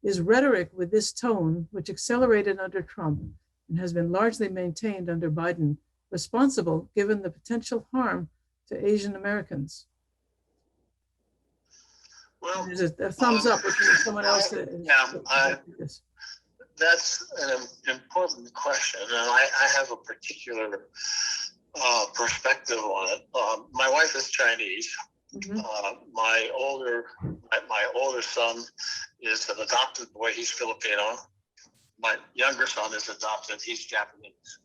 Is rhetoric with this tone, which accelerated under Trump and has been largely maintained under Biden, responsible given the potential harm to Asian Americans? Well, there's a thumbs up, which means someone else. That's an important question, and I have a particular perspective on it. My wife is Chinese. Mm-hmm. My older son is an adopted boy. He's Filipino. My younger son is adopted. He's Japanese.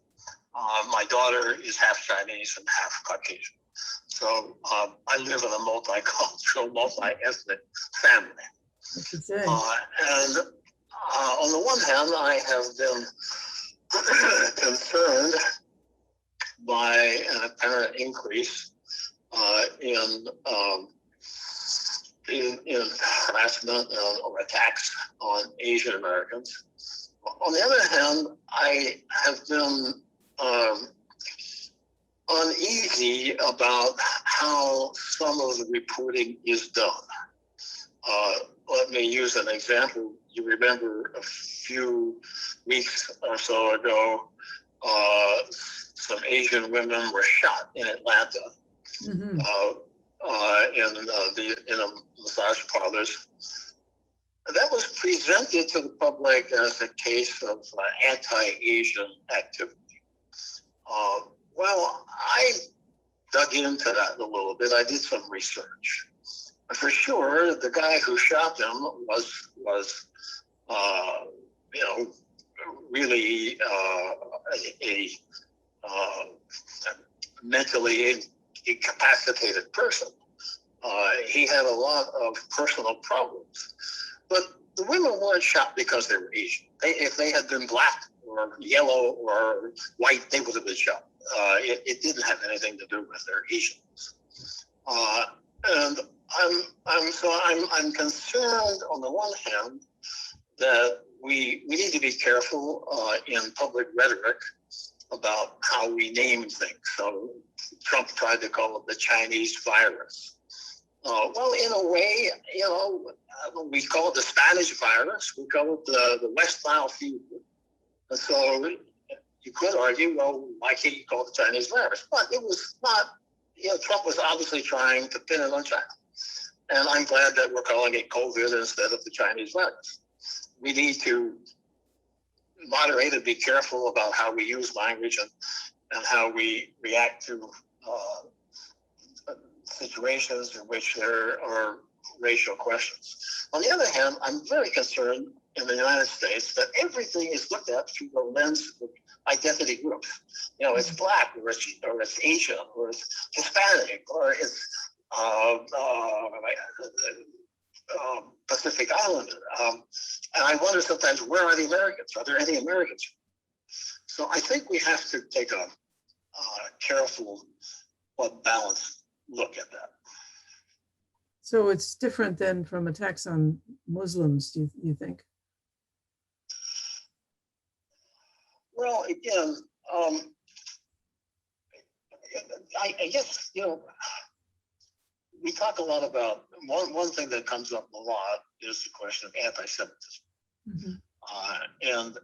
My daughter is half Chinese and half Caucasian. So I live in a multicultural, multi-ethnic family. And on the one hand, I have been concerned by an apparent increase in harassment or attacks on Asian Americans. On the other hand, I have been uneasy about how some of the reporting is done. Let me use an example. You remember a few weeks or so ago, some Asian women were shot in Atlanta. Mm-hmm. In a massage parlors. That was presented to the public as a case of anti-Asian activity. Well, I dug into that a little bit. I did some research. For sure, the guy who shot them was really a mentally incapacitated person. He had a lot of personal problems. But the women weren't shot because they were Asian. If they had been black or yellow or white, they would have been shot. It didn't have anything to do with their Asianness. And I'm concerned on the one hand that we need to be careful in public rhetoric about how we name things. So Trump tried to call it the Chinese virus. Well, in a way, we call it the Spanish virus. We call it the West Nile fever. And so you could argue, well, why can't you call it the Chinese virus? But it was not, Trump was obviously trying to pin it on China. And I'm glad that we're calling it COVID instead of the Chinese virus. We need to moderate and be careful about how we use language and how we react to situations in which there are racial questions. On the other hand, I'm very concerned in the United States that everything is looked at through the lens of identity groups. It's black, or it's Asian, or it's Hispanic, or it's Pacific Islander. And I wonder sometimes, where are the Americans? Are there any Americans? So I think we have to take a careful but balanced look at that. So it's different than from attacks on Muslims, do you think? Well, again, I guess, we talk a lot about, one thing that comes up a lot is the question of anti-Semitism. Mm-hmm. And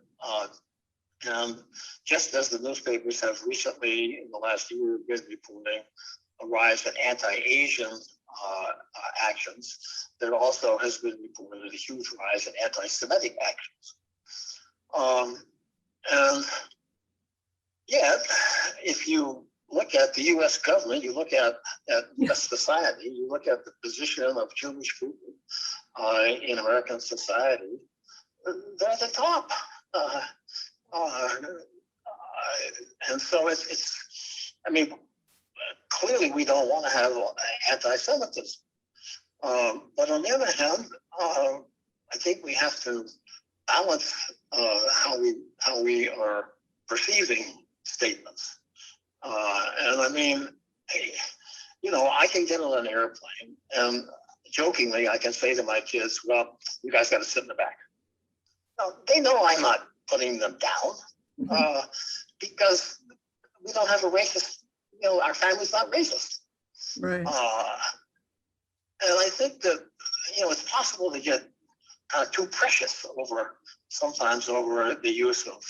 And just as the newspapers have recently, in the last year, been reporting a rise in anti-Asian actions, there also has been reported a huge rise in anti-Semitic actions. And yet, if you look at the U.S. government, you look at U.S. society, you look at the position of Jewish people in American society, they're at the top. And so it's, I mean, clearly we don't want to have anti-Semitism. But on the other hand, I think we have to balance how we are perceiving statements. And I mean, hey, you know, I can get on an airplane and jokingly I can say to my kids, well, you guys got to sit in the back. Now, they know I'm not putting them down because we don't have a racist, you know, our family's not racist. Right. And I think that, you know, it's possible to get kind of too precious sometimes over the use of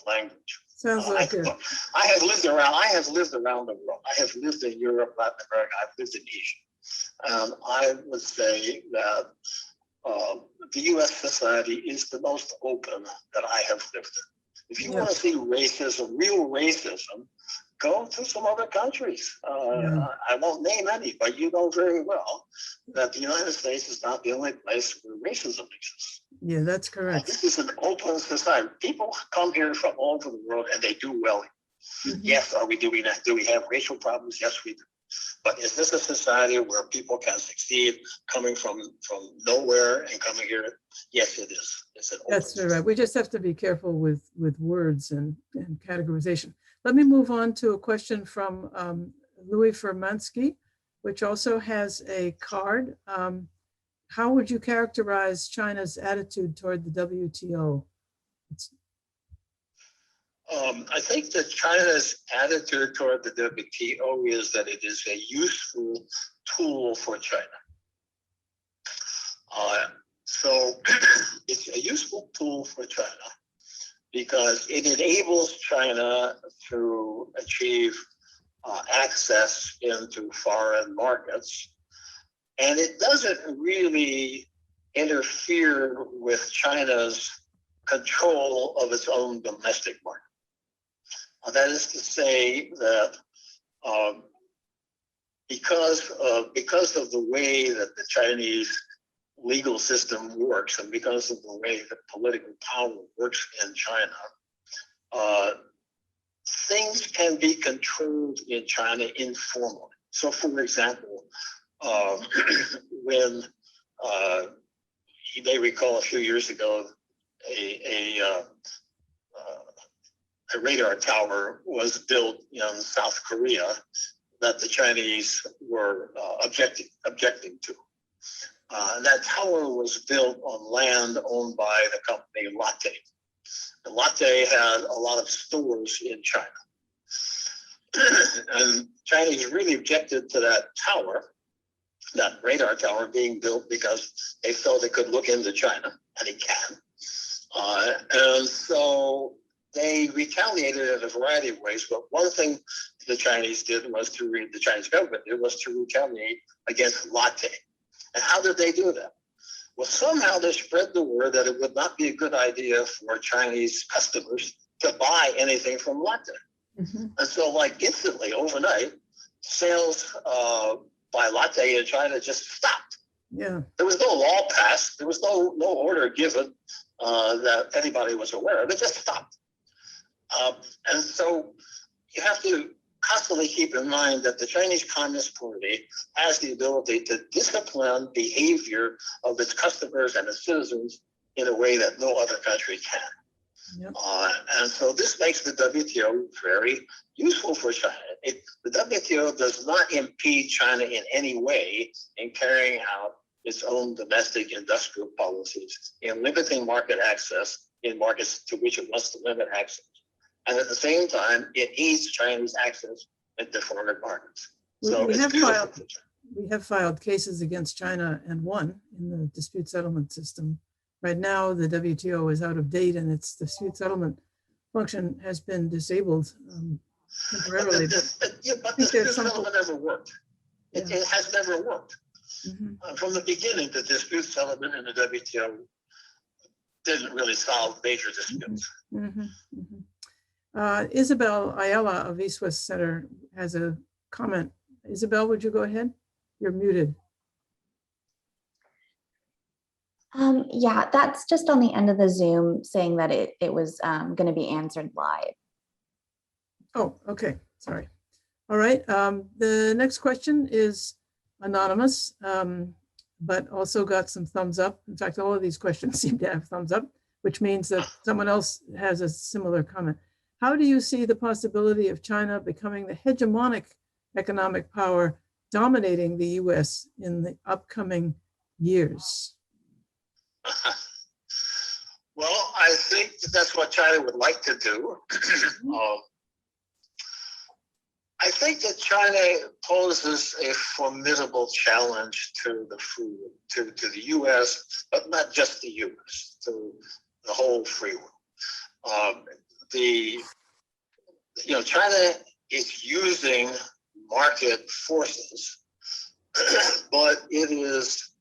language. Sounds like it. I have lived around the world. I have lived in Europe, Latin America, I've lived in Asia. And I would say that the U.S. society is the most open that I have lived in. If you want to see racism, real racism, go to some other countries. I won't name any, but you know very well that the United States is not the only place where racism exists. Yeah, that's correct. This is an open society. People come here from all over the world and they do well. Yes, are we doing that? Do we have racial problems? Yes, we do. But is this a society where people can succeed coming from nowhere and coming here? Yes, it is. It's an open That's right. We just have to be careful with words and categorization. Let me move on to a question from Louis Fermansky, which also has a card. How would you characterize China's attitude toward the WTO? I think that China's attitude toward the WTO is that it is a useful tool for China. So it's a useful tool for China because it enables China to achieve access into foreign markets. And it doesn't really interfere with China's control of its own domestic market. That is to say that because of the way that the Chinese legal system works and because of the way that political power works in China, things can be controlled in China informally. So, for example, when you may recall a few years ago, a radar tower was built in South Korea that the Chinese were objecting to. That tower was built on land owned by the company Lotte. And Lotte had a lot of stores in China. And Chinese really objected to that tower, that radar tower being built because they felt it could look into China, and it can. And so they retaliated in a variety of ways, but one thing the Chinese government did was to retaliate against Lotte. And how did they do that? Well, somehow they spread the word that it would not be a good idea for Chinese customers to buy anything from Lotte. And so, like, instantly, overnight, sales by Lotte in China just stopped. Yeah. There was no law passed. There was no order given that anybody was aware of. It just stopped. And so you have to constantly keep in mind that the Chinese Communist Party has the ability to discipline behavior of its customers and its citizens in a way that no other country can. Yep. And so this makes the WTO very useful for China. The WTO does not impede China in any way in carrying out its own domestic industrial policies, in limiting market access in markets to which it wants to limit access. And at the same time, it needs Chinese access into foreign markets. So we have filed cases against China and won in the dispute settlement system. Right now, the WTO is out of date and its dispute settlement function has been disabled temporarily. But the dispute settlement never worked. It has never worked. Mm-hmm. From the beginning, the dispute settlement in the WTO didn't really solve major disputes. Mm-hmm. Mm-hmm. Isabel Ayala of East West Center has a comment. Isabel, would you go ahead? You're muted. Yeah, that's just on the end of the Zoom saying that it was going to be answered live. Oh, okay. Sorry. All right. The next question is anonymous, but also got some thumbs up. In fact, all of these questions seem to have thumbs up, which means that someone else has a similar comment. How do you see the possibility of China becoming the hegemonic economic power dominating the US in the upcoming years? Well, I think that's what China would like to do. I think that China poses a formidable challenge to the U.S., but not just the U.S., to the whole free world. China is using market forces, but it is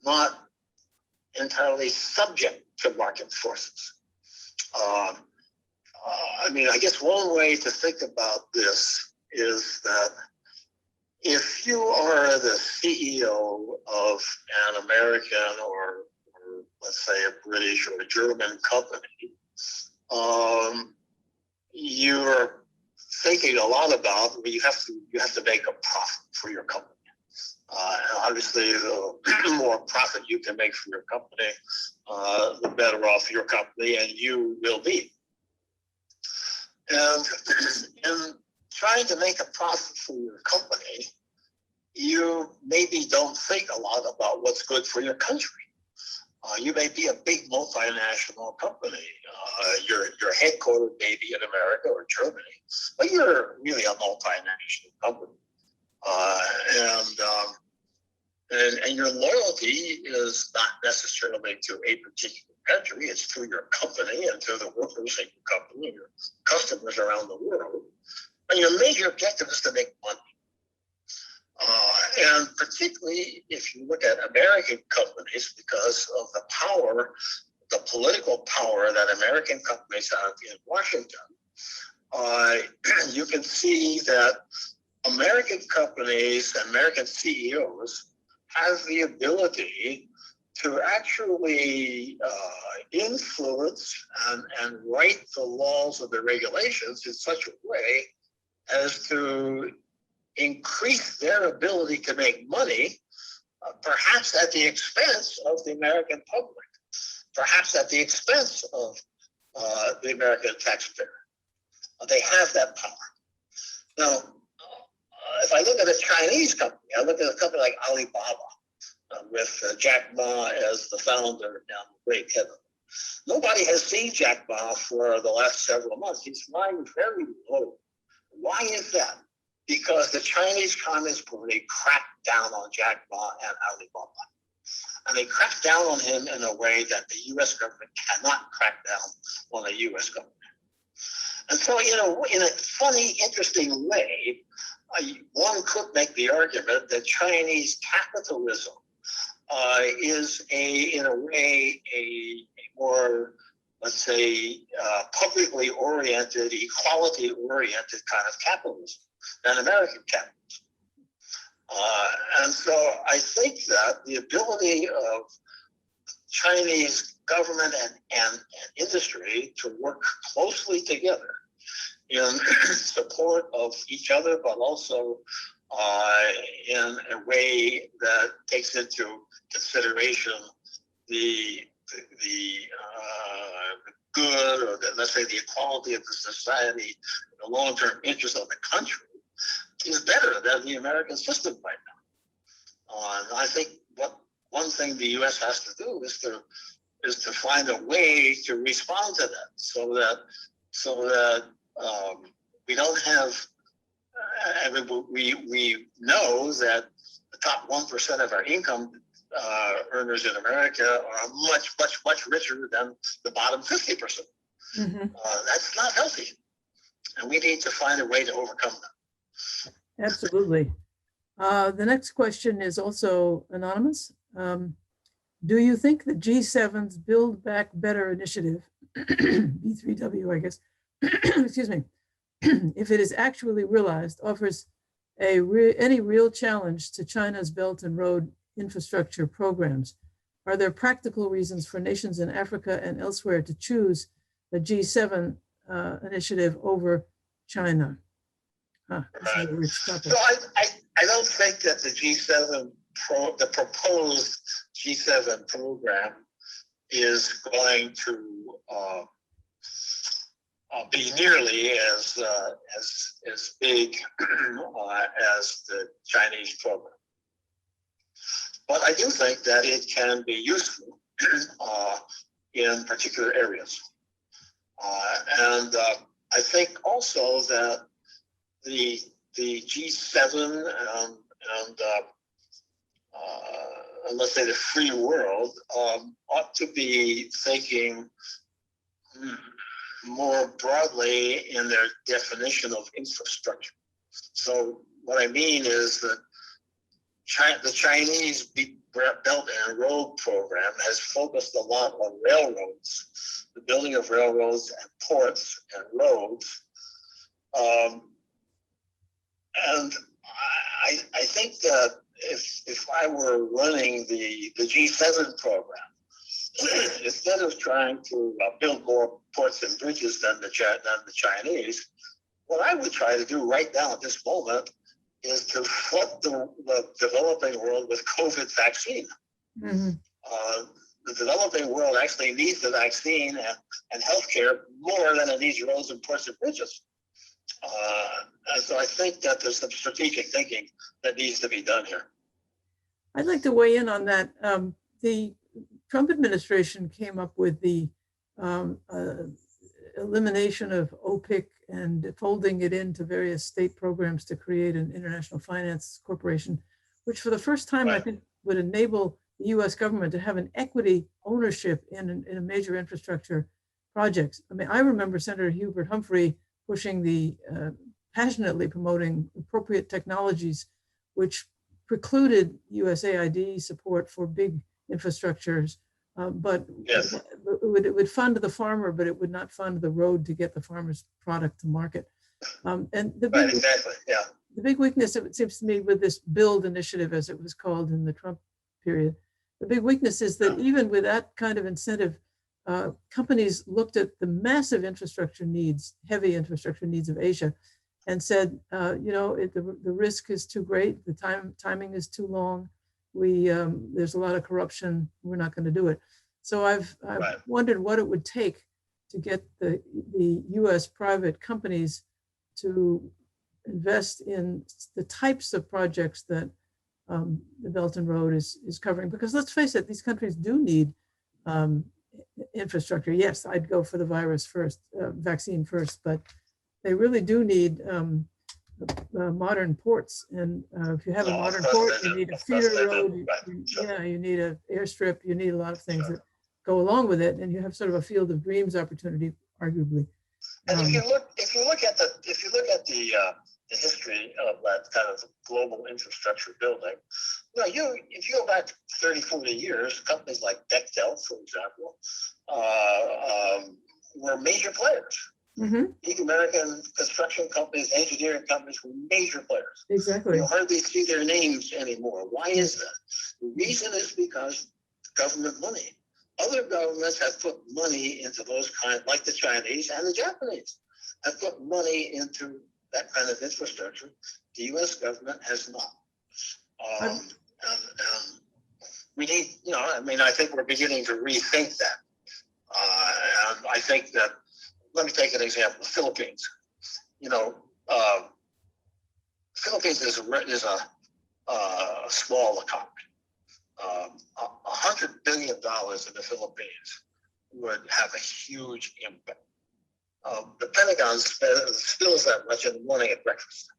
not entirely subject to market forces. I guess one way to think about this is that if you are the CEO of an American or let's say a British or a German company, you're thinking a lot about you have to make a profit for your company. Obviously, the more profit you can make for your company, the better off your company and you will be. And in trying to make a profit for your company, you maybe don't think a lot about what's good for your country. You may be a big multinational company. You're headquartered maybe in America or Germany, but you're really a multinational company. And your loyalty is not necessarily to a particular country. It's to your company and to the workers in your company and your customers around the world. And your major objective is to make money. And particularly if you look at American companies, because of the power, the political power that American companies have in Washington, you can see that American companies, American CEOs have the ability to actually influence and write the laws or the regulations in such a way as to increase their ability to make money, perhaps at the expense of the American public, perhaps at the expense of the American taxpayer. They have that power. Now, if I look at a Chinese company, I look at a company like Alibaba with Jack Ma as the founder and the great head of it. Nobody has seen Jack Ma for the last several months. He's flying very low. Why is that? Because the Chinese Communist Party cracked down on Jack Ma and Alibaba. And they cracked down on him in a way that the U.S. government cannot crack down on the U.S. government. And so, in a funny, interesting way, one could make the argument that Chinese capitalism is in a way, a more, let's say, publicly oriented, equality oriented kind of capitalism than American capitalism. And so I think that the ability of Chinese government and industry to work closely together in support of each other, but also in a way that takes into consideration the good, or let's say the equality of the society, the long-term interest of the country, is better than the American system right now. And I think one thing the U.S. has to do is to find a way to respond to that, so that we don't have. We know that the top 1% of our income earners in America are much richer than the bottom 50%. That's not healthy. And we need to find a way to overcome that. Absolutely. The next question is also anonymous. Do you think the G7's Build Back Better initiative, B3W, I guess, excuse me, if it is actually realized, offers any real challenge to China's Belt and Road infrastructure programs? Are there practical reasons for nations in Africa and elsewhere to choose the G7 initiative over China? Right. So I don't think that the G7 the proposed G7 program is going to be nearly as big as the Chinese program. But I do think that it can be useful in particular areas. And I think also that the G7 and let's say the free world ought to be thinking more broadly in their definition of infrastructure. So what I mean is that the Chinese Belt and Road program has focused a lot on railroads, the building of railroads and ports and roads. And I think that if I were running the G7 program, instead of trying to build more ports and bridges than the Chinese, what I would try to do right now at this moment is to flood the developing world with COVID vaccine. Mm-hmm. The developing world actually needs the vaccine and healthcare more than it needs roads and ports and bridges. And so I think that there's some strategic thinking that needs to be done here. I'd like to weigh in on that. The Trump administration came up with the elimination of OPIC and folding it into various state programs to create an international finance corporation, which for the first time, right, I think would enable the US government to have an equity ownership in a major infrastructure projects. I mean, I remember Senator Hubert Humphrey pushing passionately promoting appropriate technologies, which precluded USAID support for big infrastructures, but yes, it would fund the farmer, but it would not fund the road to get the farmer's product to market. And the big, right, exactly, yeah. The big weakness, it seems to me, with this BUILD initiative, as it was called in the Trump period, the big weakness is that even with that kind of incentive, companies looked at the massive infrastructure needs, heavy infrastructure needs of Asia, and said, the risk is too great, the timing is too long, there's a lot of corruption, we're not going to do it. So I've right, wondered what it would take to get the US private companies to invest in the types of projects that the Belt and Road is covering. Because let's face it, these countries do need infrastructure. Yes, I'd go for the vaccine first, but they really do need modern ports. And if you have a modern port, you need a feeder road, you need an airstrip, you need a lot of things that go along with it, and you have sort of a field of dreams opportunity, arguably. And if you look at the history of that kind of global infrastructure building, if you go back 30, 40 years, companies like Bechtel, for example, were major players. Mm-hmm. Big American construction companies, engineering companies were major players. Exactly. You hardly see their names anymore. Why is that? The reason is because government money. Other governments have put money into those kinds, like the Chinese and the Japanese, have put money into that kind of infrastructure. The U.S. government has not. We need, I think we're beginning to rethink that. And I think that, let me take an example, the Philippines. Philippines is a small economy. $100 billion in the Philippines would have a huge impact. The Pentagon spills that much in the morning at breakfast.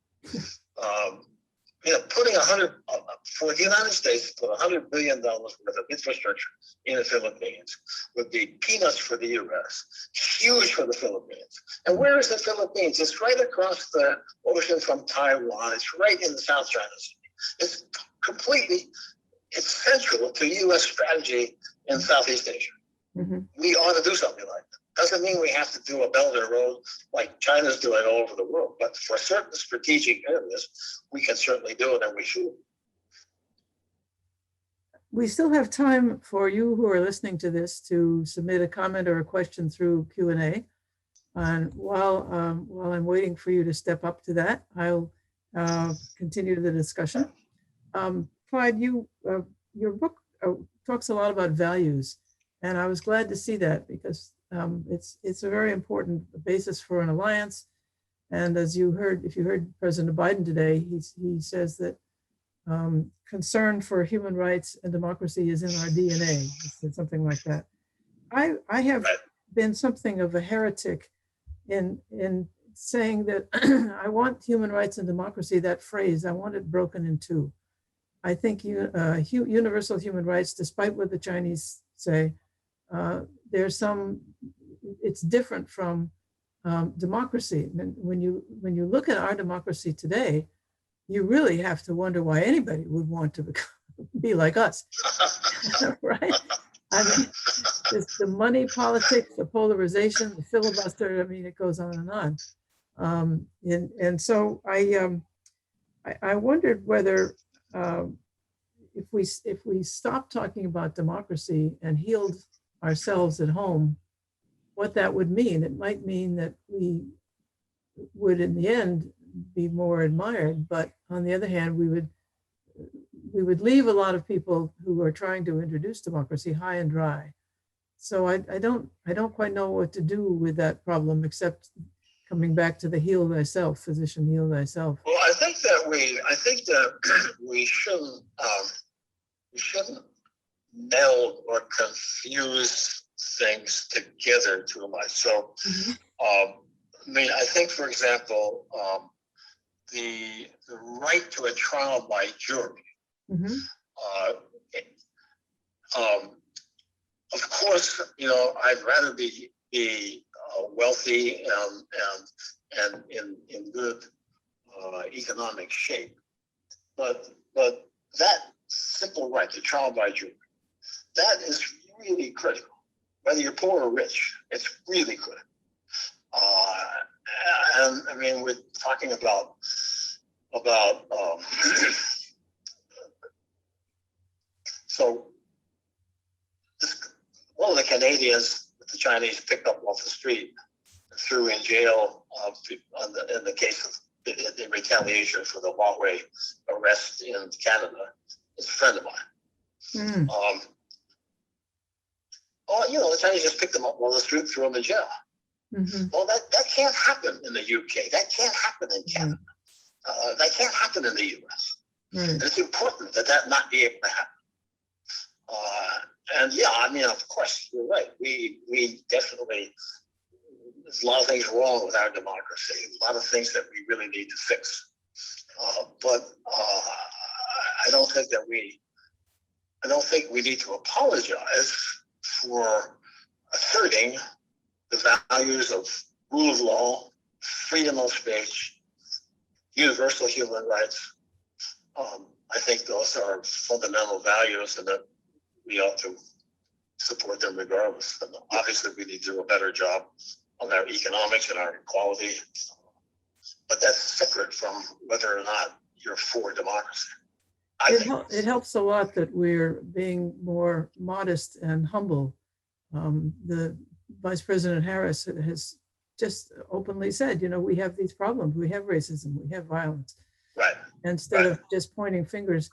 putting for the United States, put $100 billion worth of infrastructure in the Philippines would be peanuts for the U.S., huge for the Philippines. And where is the Philippines? It's right across the ocean from Taiwan. It's right in the South China Sea. It's central to U.S. strategy in Southeast Asia. Mm-hmm. We ought to do something like that. Doesn't mean we have to do a Belt and Road like China's doing all over the world, but for certain strategic areas, we can certainly do it, and we should. We still have time for you who are listening to this to submit a comment or a question through Q&A. And while I'm waiting for you to step up to that, I'll continue the discussion. Clyde, your book talks a lot about values, and I was glad to see that because it's a very important basis for an alliance. And as you heard, if you heard President Biden today, he says that concern for human rights and democracy is in our DNA. He said something like that. I have been something of a heretic in saying that I want human rights and democracy, that phrase, I want it broken in two. I think universal human rights, despite what the Chinese say, it's different from democracy. And when you look at our democracy today, you really have to wonder why anybody would want to be like us, right? I mean, it's the money politics, the polarization, the filibuster. I mean, it goes on and on. And so I wondered whether if we stopped talking about democracy and healed ourselves at home, what that would mean. It might mean that we would, in the end, be more admired, but on the other hand, we would leave a lot of people who are trying to introduce democracy high and dry. So I don't quite know what to do with that problem, except coming back to the heal thyself, physician, heal thyself. Well, I think that we shouldn't meld or confuse things together too much. So, I mean, I think, for example, the right to a trial by jury. Of course, I'd rather be wealthy and in good economic shape, but that simple right to trial by jury, that is really critical. Whether you're poor or rich, it's really critical. And I mean, we're talking about so one of the Canadians that the Chinese picked up off the street, threw in jail in the case of the retaliation for the Huawei arrest in Canada, is a friend of mine. The Chinese just picked them up on the street, threw them in jail. Well, that can't happen in the UK. That can't happen in Canada. That can't happen in the US. And it's important that not be able to happen. And yeah, I mean, of course, you're right. We definitely, there's a lot of things wrong with our democracy. A lot of things that we really need to fix. But I don't think we need to apologize for asserting the values of rule of law, freedom of speech, universal human rights. I think those are fundamental values, and that we ought to support them regardless. And obviously, we need to do a better job on our economics and our equality. But that's separate from whether or not you're for democracy. It helps a lot that we're being more modest and humble. The Vice President Harris has just openly said, we have these problems. We have racism. We have violence. Right. Instead of just pointing fingers.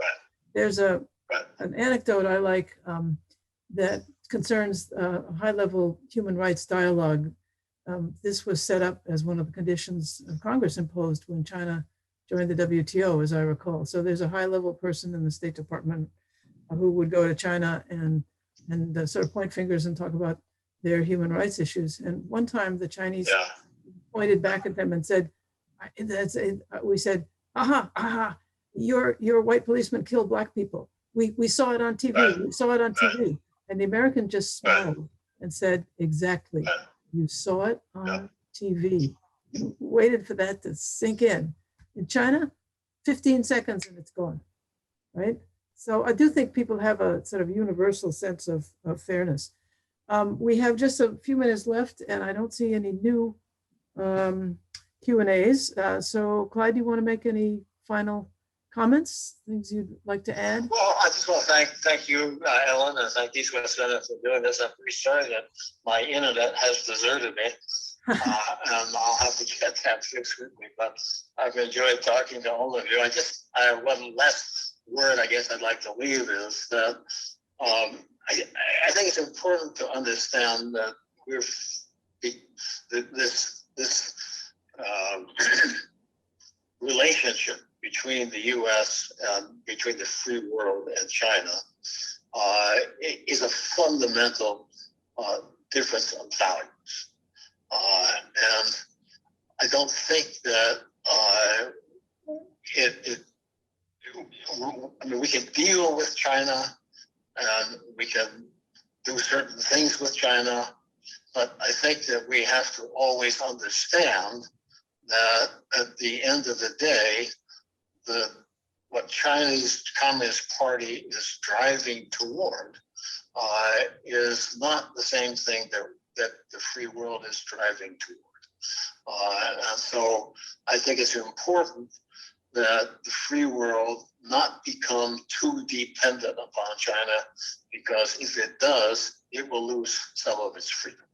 There's an anecdote I like that concerns high-level human rights dialogue. This was set up as one of the conditions Congress imposed when China joined the WTO, as I recall. So there's a high-level person in the State Department who would go to China and sort of point fingers and talk about their human rights issues. And one time the Chinese pointed back at them and said, we said, aha, your white policeman killed black people. We saw it on TV. Right. We saw it on Right. TV. And the American just Right. smiled and said, exactly. Right. You saw it on Yeah. TV. You waited for that to sink in. In China, 15 seconds and it's gone, right? So I do think people have a sort of universal sense of fairness. We have just a few minutes left and I don't see any new Q&As. So Clyde, do you want to make any final comments, things you'd like to add? Well, I just want to thank you, Ellen, and thank East West Center for doing this. I'm pretty sorry that my internet has deserted me, and I'll have to get that fixed with me. But I've enjoyed talking to all of you. One last word I guess I'd like to leave is that I think it's important to understand that this relationship between the U.S. and between the free world and China is a fundamental difference of values. And I don't think that we can deal with China and we can do certain things with China, but I think that we have to always understand that at the end of the day, what Chinese Communist Party is driving toward is not the same thing that the free world is driving toward. And so I think it's important that the free world not become too dependent upon China, because if it does, it will lose some of its freedom.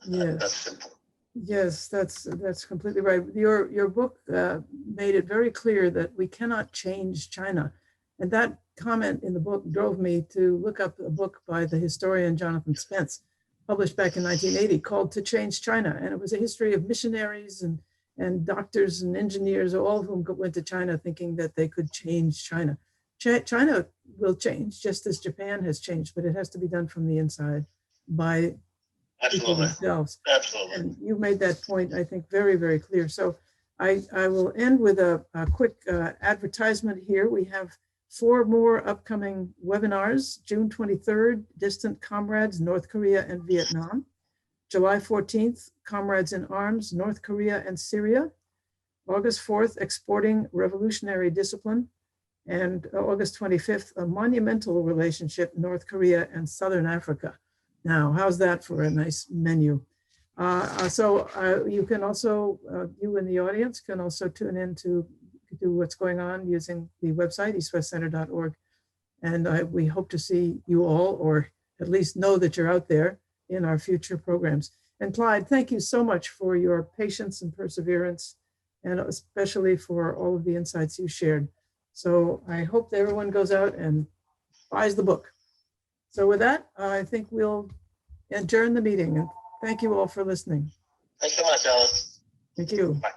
Yes. That's simple. Yes, that's completely right. Your book made it very clear that we cannot change China. And that comment in the book drove me to look up a book by the historian Jonathan Spence, published back in 1980, called To Change China. And it was a history of missionaries and doctors and engineers, all of whom went to China thinking that they could change China. China will change, just as Japan has changed, but it has to be done from the inside by people themselves. Absolutely. And you made that point, I think, very, very clear. So I will end with a quick advertisement here. We have 4 more upcoming webinars. June 23rd, Distant Comrades, North Korea and Vietnam. July 14th, Comrades in Arms, North Korea and Syria. August 4th, Exporting Revolutionary Discipline. And August 25th, A Monumental Relationship, North Korea and Southern Africa. Now, how's that for a nice menu? You can also, you in the audience can also tune in to do what's going on using the website, eastwestcenter.org. And we hope to see you all, or at least know that you're out there in our future programs. And Clyde, thank you so much for your patience and perseverance, and especially for all of the insights you shared. So I hope that everyone goes out and buys the book. So with that, I think we'll adjourn the meeting. And thank you all for listening. Thanks so much, Alice. Thank you. Bye.